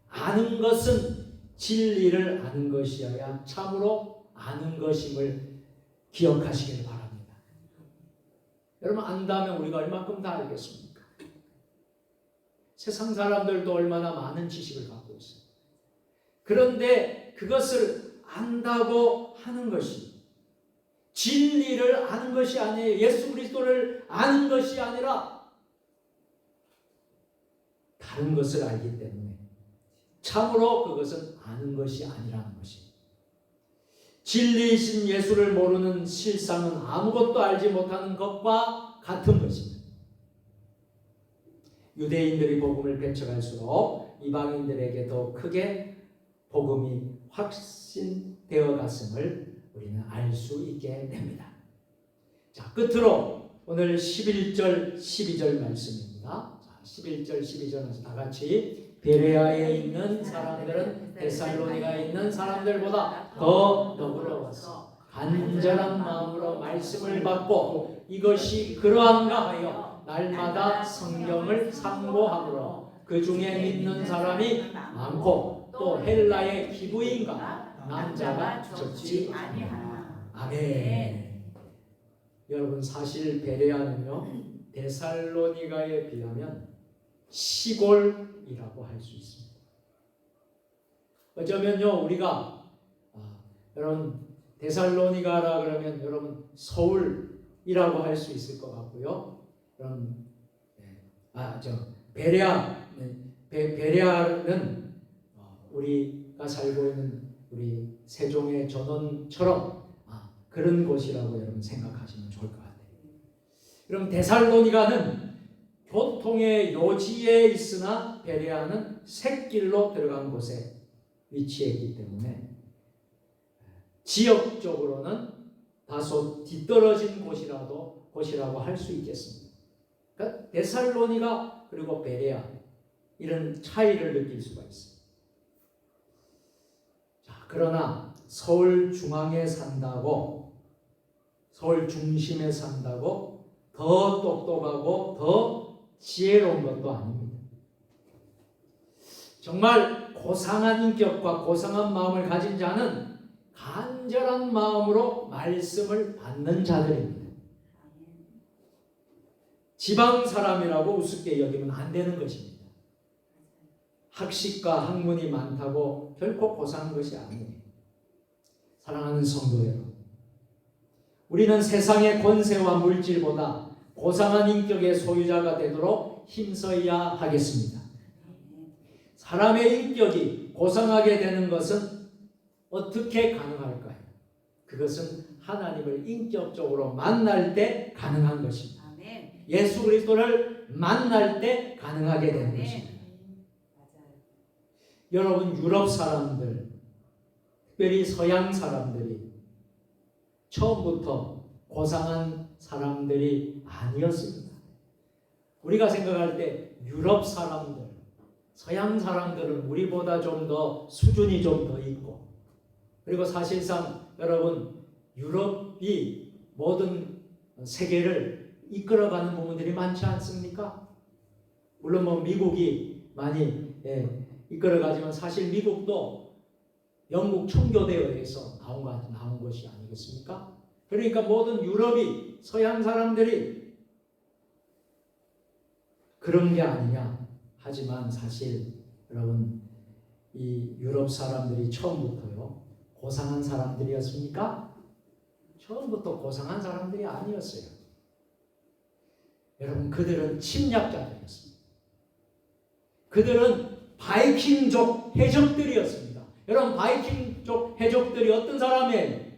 아는 것은 진리를 아는 것이어야 참으로 아는 것임을 기억하시길 바랍니다. 여러분, 안다면 우리가 얼마큼 다 알겠습니까? 세상 사람들도 얼마나 많은 지식을 갖고 있어요. 그런데 그것을 안다고 하는 것이 진리를 아는 것이 아니에요. 예수 그리스도를 아는 것이 아니라 다른 것을 알기 때문에 참으로 그것은 아는 것이 아니라는 것입니다. 진리이신 예수를 모르는 실상은 아무것도 알지 못하는 것과 같은 것입니다. 유대인들이 복음을 배척할수록 이방인들에게 더 크게 복음이 확신되어 갔음을 우리는 알 수 있게 됩니다. 자, 끝으로 오늘 11절 12절 말씀입니다. 자, 11절 12절에서 다 같이 베레아에 있는 사람들은 데살로니가에 있는 사람들보다 더 너그러워서 간절한 마음으로 말씀을 받고 이것이 그러한가 하여 날마다 성경을 상고하므로 그 중에 믿는 사람이 많고 또 헬라의 기부인과 남자가 적지 아니하나. 아멘. 여러분, 사실 베레아는요 데살로니가에 비하면 시골이라고 할 수 있습니다. 어쩌면요 우리가 여러분 데살로니가라 그러면 여러분 서울이라고 할 수 있을 것 같고요. 여러분 베레아는 우리가 살고 있는 우리 세종의 전원처럼 그런 곳이라고 여러분 생각하시면 좋을 것 같아요. 그럼 데살로니가는 교통의 요지에 있으나 베레아는 샛길로 들어간 곳에 위치해 있기 때문에 지역적으로는 다소 뒤떨어진 곳이라고 할 수 있겠습니다. 그러니까 데살로니가 그리고 베레아 이런 차이를 느낄 수가 있어요. 자, 그러나 서울 중앙에 산다고 서울 중심에 산다고 더 똑똑하고 더 지혜로운 것도 아닙니다. 정말 고상한 인격과 고상한 마음을 가진 자는 간절한 마음으로 말씀을 받는 자들입니다. 지방 사람이라고 우습게 여기면 안 되는 것입니다. 학식과 학문이 많다고 결코 고상한 것이 아니에요. 사랑하는 성도 여러분, 우리는 세상의 권세와 물질보다 고상한 인격의 소유자가 되도록 힘써야 하겠습니다. 사람의 인격이 고상하게 되는 것은 어떻게 가능할까요? 그것은 하나님을 인격적으로 만날 때 가능한 것입니다. 아멘. 예수 그리스도를 만날 때 가능하게 되는 아멘. 것입니다. 맞아요. 여러분, 유럽 사람들, 특별히 서양 사람들이 처음부터 고상한 사람들이 아니었습니다. 우리가 생각할 때 유럽 사람들, 서양 사람들은 우리보다 좀 더 수준이 좀 더 있고, 그리고 사실상 여러분, 유럽이 모든 세계를 이끌어가는 부분들이 많지 않습니까? 물론 뭐 미국이 많이 이끌어가지만 사실 미국도 영국 청교대에 의해서 나온 것이 아니겠습니까? 그러니까 모든 유럽이, 서양 사람들이 그런 게 아니냐. 하지만 사실 여러분, 이 유럽 사람들이 처음부터요 고상한 사람들이었습니까? 처음부터 고상한 사람들이 아니었어요. 여러분, 그들은 침략자들이었습니다. 그들은 바이킹족 해적들이었습니다. 여러분, 바이킹족 해적들이 어떤 사람이에요?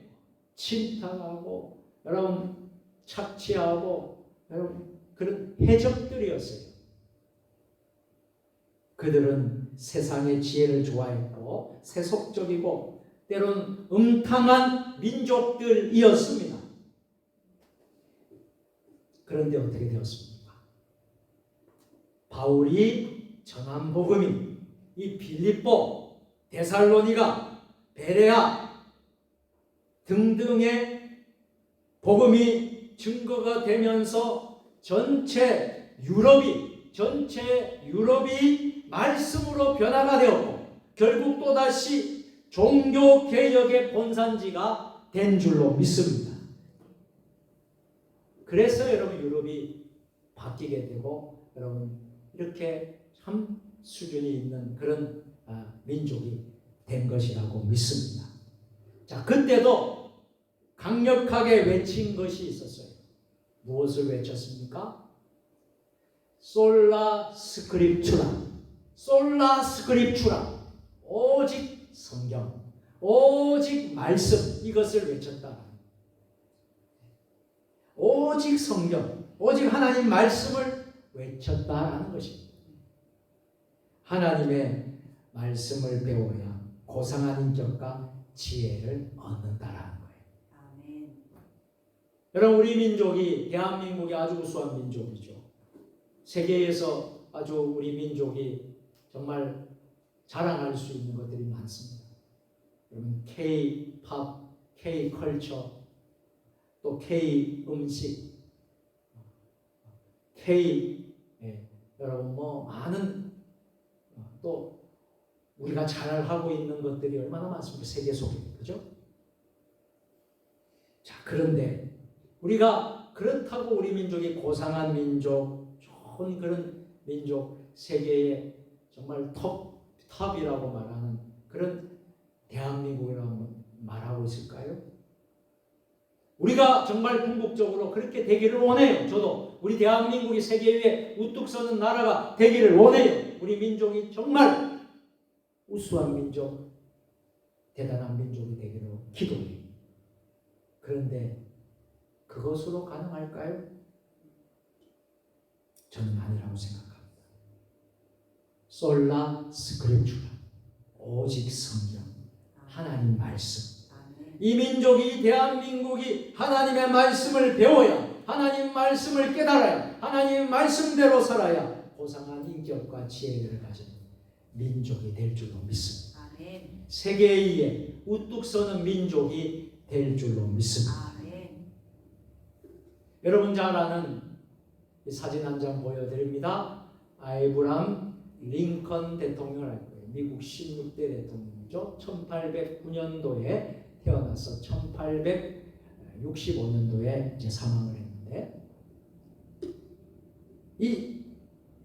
침탈하고 여러분 착취하고 여러분 그런 해적들이었어요. 그들은 세상의 지혜를 좋아했고 세속적이고 때로는 음탕한 민족들이었습니다. 그런데 어떻게 되었습니까? 바울이 전한 복음이 이 빌립보, 데살로니가, 베레아 등등의 복음이 증거가 되면서 전체 유럽이 말씀으로 변화가 되었고 결국 또다시 종교개혁의 본산지가 된 줄로 믿습니다. 그래서 여러분 유럽이 바뀌게 되고 여러분 이렇게 참 수준이 있는 그런 민족이 된 것이라고 믿습니다. 자, 그때도 강력하게 외친 것이 있었어요. 무엇을 외쳤습니까? 솔라 스크립투라, 솔라 스크립투라, 오직 성경, 오직 말씀, 이것을 외쳤다. 오직 성경, 오직 하나님 말씀을 외쳤다라는 것입니다. 하나님의 말씀을 배워야 고상한 인격과 지혜를 얻는다라는 거예요. 아멘. 여러분, 우리 민족이, 대한민국이 아주 우수한 민족이죠. 세계에서 아주 우리 민족이 정말 자랑할 수 있는 것들이 많습니다. 여러분, K-팝, K-컬처, 또 K-음식, 여러분 뭐 많은 또 우리가 잘 하고 있는 것들이 얼마나 많습니까? 세계 속에. 그죠? 자, 그런데 우리가 그렇다고 우리 민족이 고상한 민족, 좋은 그런 민족, 세계의 정말 탑이라고 말하는 그런 대한민국이라고 말하고 있을까요? 우리가 정말 궁극적으로 그렇게 되기를 원해요. 저도 우리 대한민국이 세계 위에 우뚝 서는 나라가 되기를 원해요. 우리 민족이 정말 우수한 민족, 대단한 민족이 되기를 기도해요. 그런데 그것으로 가능할까요? 저는 아니라고 생각합니다. 솔라 스크립투라, 오직 성경, 하나님 말씀. 이 민족이, 대한민국이 하나님의 말씀을 배워야, 하나님 말씀을 깨달아야, 하나님 말씀대로 살아야 고상한 인격과 지혜를 가진 민족이 될 줄로 믿습니다. 아멘. 세계 위에 우뚝 서는 민족이 될 줄로 믿습니다. 아멘. 여러분 잘 아는 이 사진 한 장 보여드립니다. 아브라함 링컨 대통령을 알 거예요. 미국 16대 대통령이죠. 1809년도에 태어나서 1865년도에 이제 사망을 했는데, 이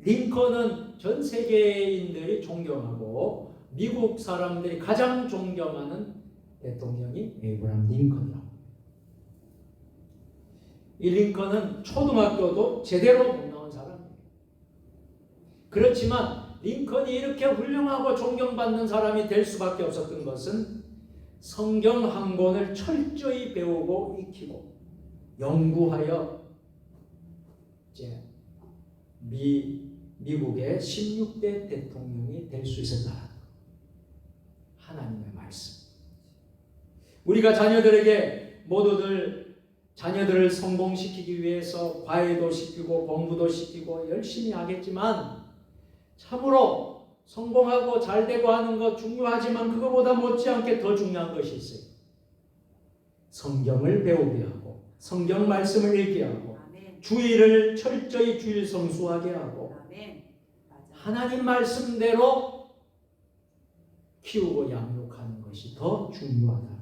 링컨은 전 세계인들이 존경하고 미국 사람들이 가장 존경하는 대통령이 에이브라함 링컨이라고. 이 링컨은 초등학교도 제대로 못 나온 사람이에요. 그렇지만 링컨이 이렇게 훌륭하고 존경받는 사람이 될 수밖에 없었던 것은 성경 한 권을 철저히 배우고 익히고 연구하여 이제 미국의 16대 대통령이 될 수 있었다는 하나님의 말씀. 우리가 자녀들에게 모두들 자녀들을 성공시키기 위해서 과외도 시키고 공부도 시키고 열심히 하겠지만 참으로 성공하고 잘되고 하는 것 중요하지만 그거보다 못지않게 더 중요한 것이 있어요. 성경을 배우게 하고 성경 말씀을 읽게 하고 주일을 철저히 주일 성수하게 하고 하나님 말씀대로 키우고 양육하는 것이 더 중요하다.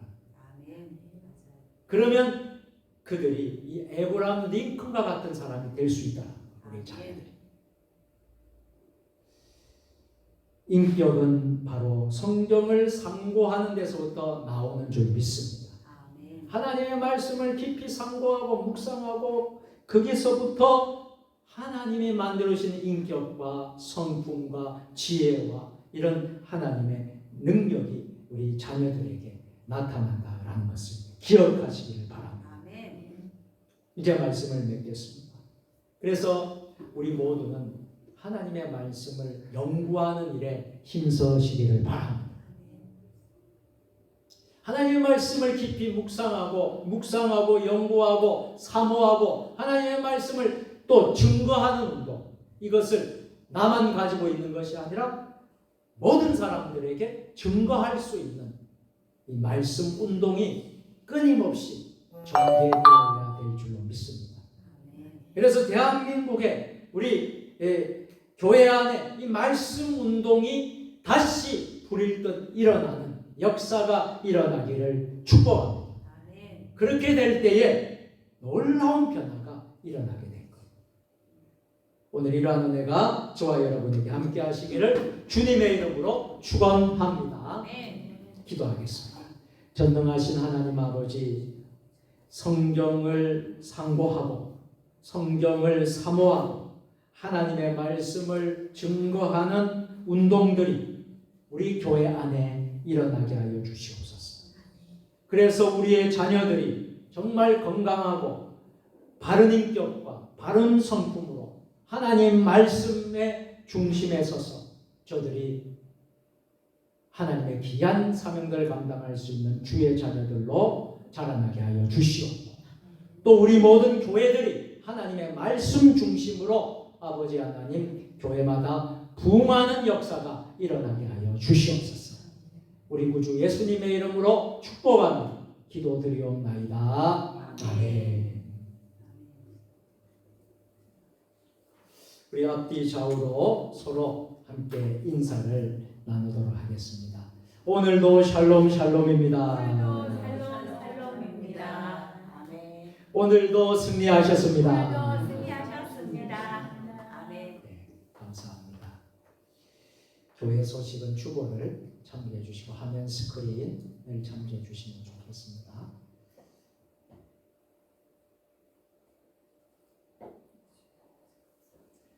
그러면 그들이 이 에브라함 링컨과 같은 사람이 될 수 있다. 우리 자녀들이. 인격은 바로 성경을 상고하는 데서부터 나오는 줄 믿습니다. 하나님의 말씀을 깊이 상고하고 묵상하고 거기서부터 하나님이 만들어주신 인격과 성품과 지혜와 이런 하나님의 능력이 우리 자녀들에게 나타난다라는 것을 기억하시기를 바랍니다. 이제 말씀을 맺겠습니다. 그래서 우리 모두는 하나님의 말씀을 연구하는 일에 힘써시기를 바랍니다. 하나님의 말씀을 깊이 묵상하고 연구하고 사모하고 하나님의 말씀을 또 증거하는 운동, 이것을 나만 가지고 있는 것이 아니라 모든 사람들에게 증거할 수 있는 이 말씀 운동이 끊임없이 전개되어야 될 줄로 믿습니다. 그래서 대한민국에 우리 교회 안에 이 말씀 운동이 다시 불일 듯 일어나는 역사가 일어나기를 축복합니다. 그렇게 될 때에 놀라운 변화가 일어나게 될 거예요. 오늘 이러한 은혜가 저와 여러분에게 함께 하시기를 주님의 이름으로 축원합니다. 기도하겠습니다. 전능하신 하나님 아버지, 성경을 상고하고 성경을 사모하고 하나님의 말씀을 증거하는 운동들이 우리 교회 안에 일어나게 하여 주시옵소서. 그래서 우리의 자녀들이 정말 건강하고 바른 인격과 바른 성품으로 하나님 말씀의 중심에 서서 저들이 하나님의 귀한 사명들을 감당할 수 있는 주의 자녀들로 자라나게 하여 주시옵고, 또 우리 모든 교회들이 하나님의 말씀 중심으로 아버지 하나님 교회마다 부흥하는 역사가 일어나게 하여 주시옵소서. 우리 구주 예수님의 이름으로 축복하며 기도드리옵나이다. 아멘. 우리 앞뒤 좌우로 서로 함께 인사를 나누도록 하겠습니다. 오늘도 샬롬 샬롬입니다. 오늘도 승리하셨습니다. 네, 감사합니다. 교회 소식은 주보를 참조해 주시고 화면 스크린을 참조해 주시면 좋겠습니다.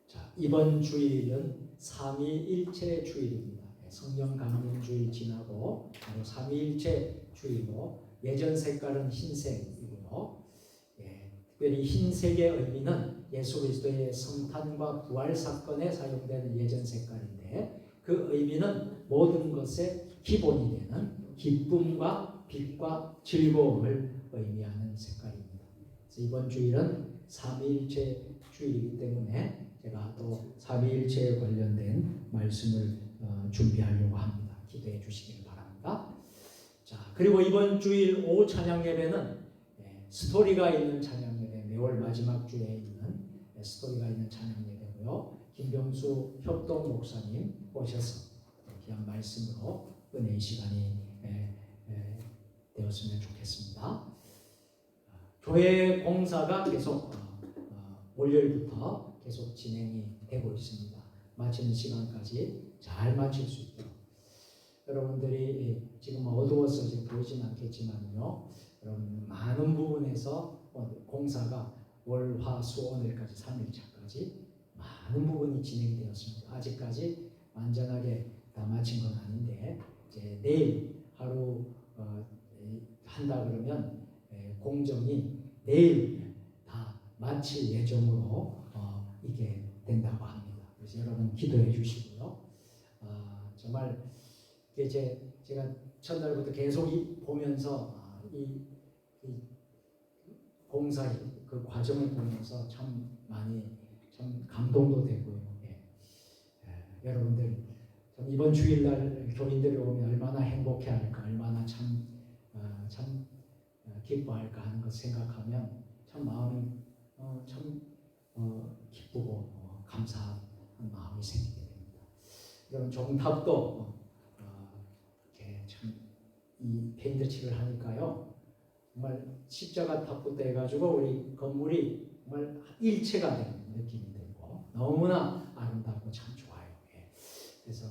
자, 이번 주일은 삼위일체 주일입니다. 성령 강림 주일 지나고 바로 삼위일체 주일로 예전 색깔은 흰색이고요. 특별히 흰색의 의미는 예수 그리스도의 성탄과 부활 사건에 사용되는 예전 색깔인데, 그 의미는 모든 것의 기본이 되는 기쁨과 빛과 즐거움을 의미하는 색깔입니다. 그래서 이번 주일은 삼위일체 주일이기 때문에 제가 또 삼위일체에 관련된 말씀을 준비하려고 합니다. 기도해 주시길 바랍니다. 자, 그리고 이번 주일 오후 찬양 예배는 스토리가 있는 찬양 예배, 매월 마지막 주에 있는 스토리가 있는 찬양 예배고요. 김병수 협동 목사님 오셔서 귀한 말씀으로 은혜의 시간이 되었으면 좋겠습니다. 교회 공사가 계속 월요일부터 계속 진행이 되고 있습니다. 마치는 시간까지 잘 마칠 수 있도록 여러분들이 지금 어두워서 지금 보이진 않겠지만요, 여러분 많은 부분에서 공사가 월, 화, 수, 오늘까지 3일차까지 많은 부분이 진행이 되었습니다. 아직까지 완전하게 다 마친 건 아닌데 이제 내일 하루 한다 그러면 공정이 내일 다 마칠 예정으로 이게 된다고 합니다. 그래서 여러분 기도해 주시고요. 정말 제가 첫날부터 계속 보면서 이 공사의 그 과정을 보면서 참 많이 참 감동도 되고요. 여러분들 이번 주일날 교인들이 오면 얼마나 행복해할까, 얼마나 참 기뻐할까 하는 것 생각하면 참 마음이 참 기쁘고 감사한 마음이 생기게 됩니다. 여러분 종탑도 참 이 페인트칠을 하니까요, 정말 십자가 탑부터 해가지고 우리 건물이 정말 일체가 되는 느낌이 들고 너무나 아름답고 참 좋아요. 그래서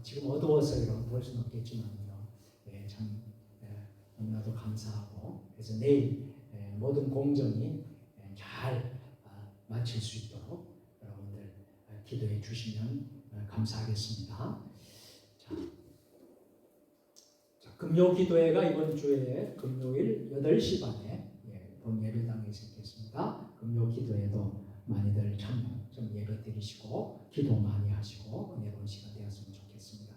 지금 어두워서 여러분 볼 수는 없겠지만요, 참 너무나도 감사하고, 그래서 내일 모든 공정이 잘 마칠 수 있도록 여러분들 기도해 주시면 감사하겠습니다. 금요 기도회가 이번 주에 금요일 8시 반에 본 예배당에서 있겠습니다. 금요 기도회도 많이들 참 예배 드리시고 기도 많이 하시고 은혜로운 시간 되었으면 좋겠습니다.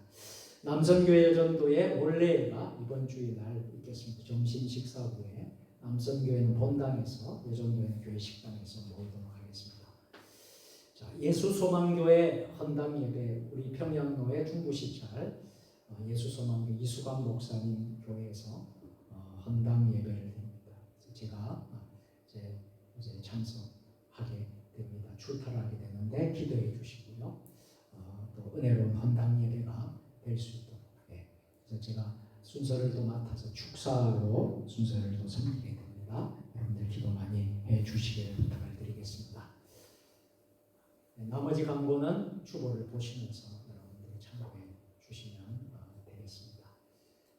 남성교회 여전도의 원래가 이번 주일날 있겠습니다. 점심 식사 후에 남성교회는 본당에서, 여전도회는 교회 식당에서 모이도록 하겠습니다. 예수소망교회 헌당 예배, 우리 평양로의 중부시찰 예수소망교 이수광 목사님 교회에서 헌당 예배를 드립니다. 제가 이제 참석하게 됩니다. 출타하게 되는데 기도해 주시고요. 또 은혜로운 헌당 예배가 될 수 있도록. 그래서 제가 순서를 또 맡아서 축사로 순서를 또 섬기게 됩니다. 여러분들 기도 많이 해 주시기를 부탁을 드리겠습니다. 나머지 광고는 주보를 보시면서 여러분들이 참고해 주시면 되겠습니다.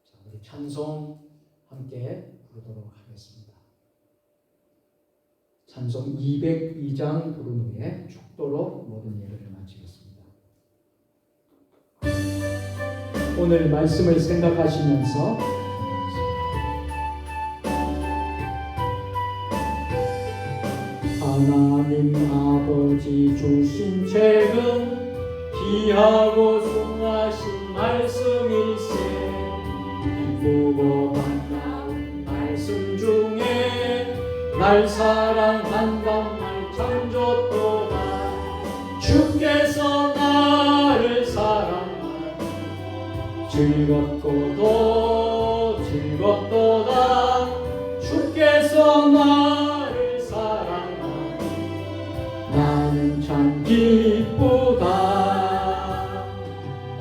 자, 우리 찬송 함께 부르도록 하겠습니다. 찬송 202장 부른 후에 축도로 모든 예배를 마치겠습니다. 오늘 말씀을 생각하시면서 하나님 아버지 주신 책은 귀하고 숭하신 말씀일세. 기쁘고 반가운 말씀 중에 날 사랑한단 말 참 좋도다. 주께서 나를 사랑하니 즐겁고도 즐겁도다. 주께서 나를 사랑하니 나는 참 기쁘다.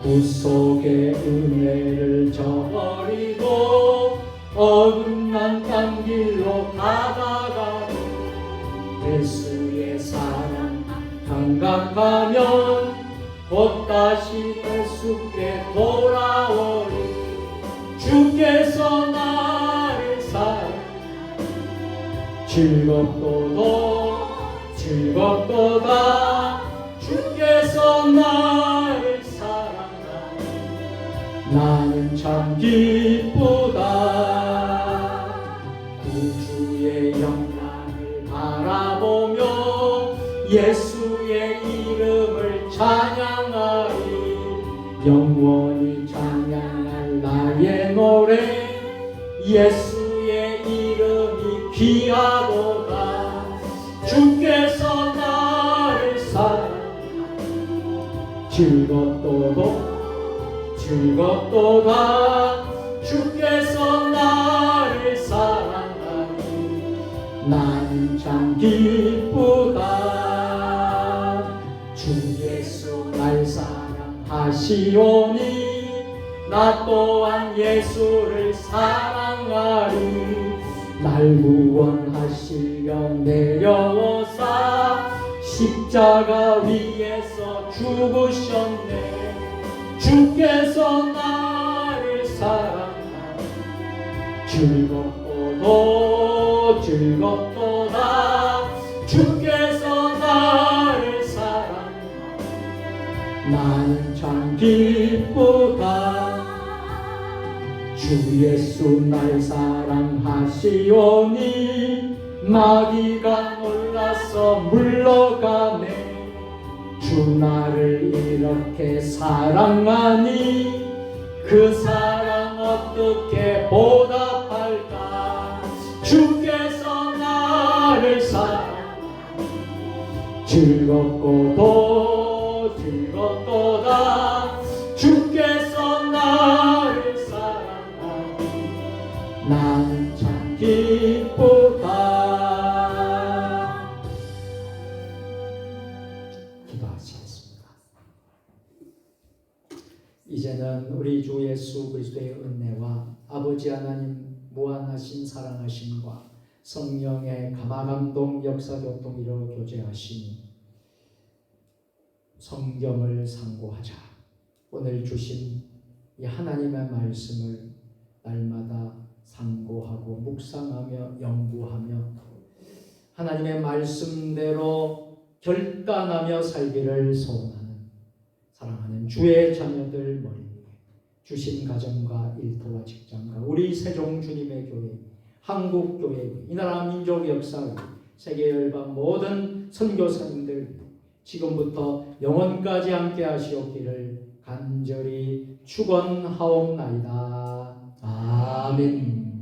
구속의 은혜를 저버리고 어긋난 딴 길로 가다가도 예수의 사랑 감각하면 곧 다시 예수께 돌아오리. 주께서 나를 사랑하니 즐겁도다. 주께서 나를 사랑하니 나는 참 기쁘다. 구주의 영광을 바라보며 예수의 이름을 찬양하리. 영원히 찬양할 나의 노래 예수의 이름이 귀하도다. 주께서 나를 사랑하니 즐겁도다. 주께서 나를 사랑하니 나는 참 기쁘다. 주 예수 날 사랑하시오니 나 또한 예수를 사랑하리. 날 구원하시려 내려오사 십자가 위에서 죽으셨네. 주께서 나를 사랑하니 즐겁고도 즐겁도다. 주께서 나를 사랑하니 나는 참 기쁘다. 주 예수 날 사랑하시오니 마귀가 놀라서 물러가네. 주 나를 이렇게 사랑하니 그 사랑 어떻게 보답할까. 주께서 나를 사랑하니 즐겁고도 즐겁도다. 주께서 나를 사랑하니 나는 참 기쁘다. 기도하시겠습니다. 이제는 우리 주 예수 그리스도의 은혜와 아버지 하나님 무한하신 사랑하심과 성령의 감화감동 역사교통이로 교제하시니 성경을 상고하자. 오늘 주신 이 하나님의 말씀을 날마다 상고하고 묵상하며 연구하며 하나님의 말씀대로 결단하며 살기를 소원하는 사랑하는 주의 자녀들 머리 위에 주신 가정과 일터와 직장과 우리 세종 주님의 교회, 한국교회, 이 나라 민족 역사, 세계 열방 모든 선교사님들 지금부터 영원까지 함께 하시옵기를 간절히 축원하옵나이다. 아멘.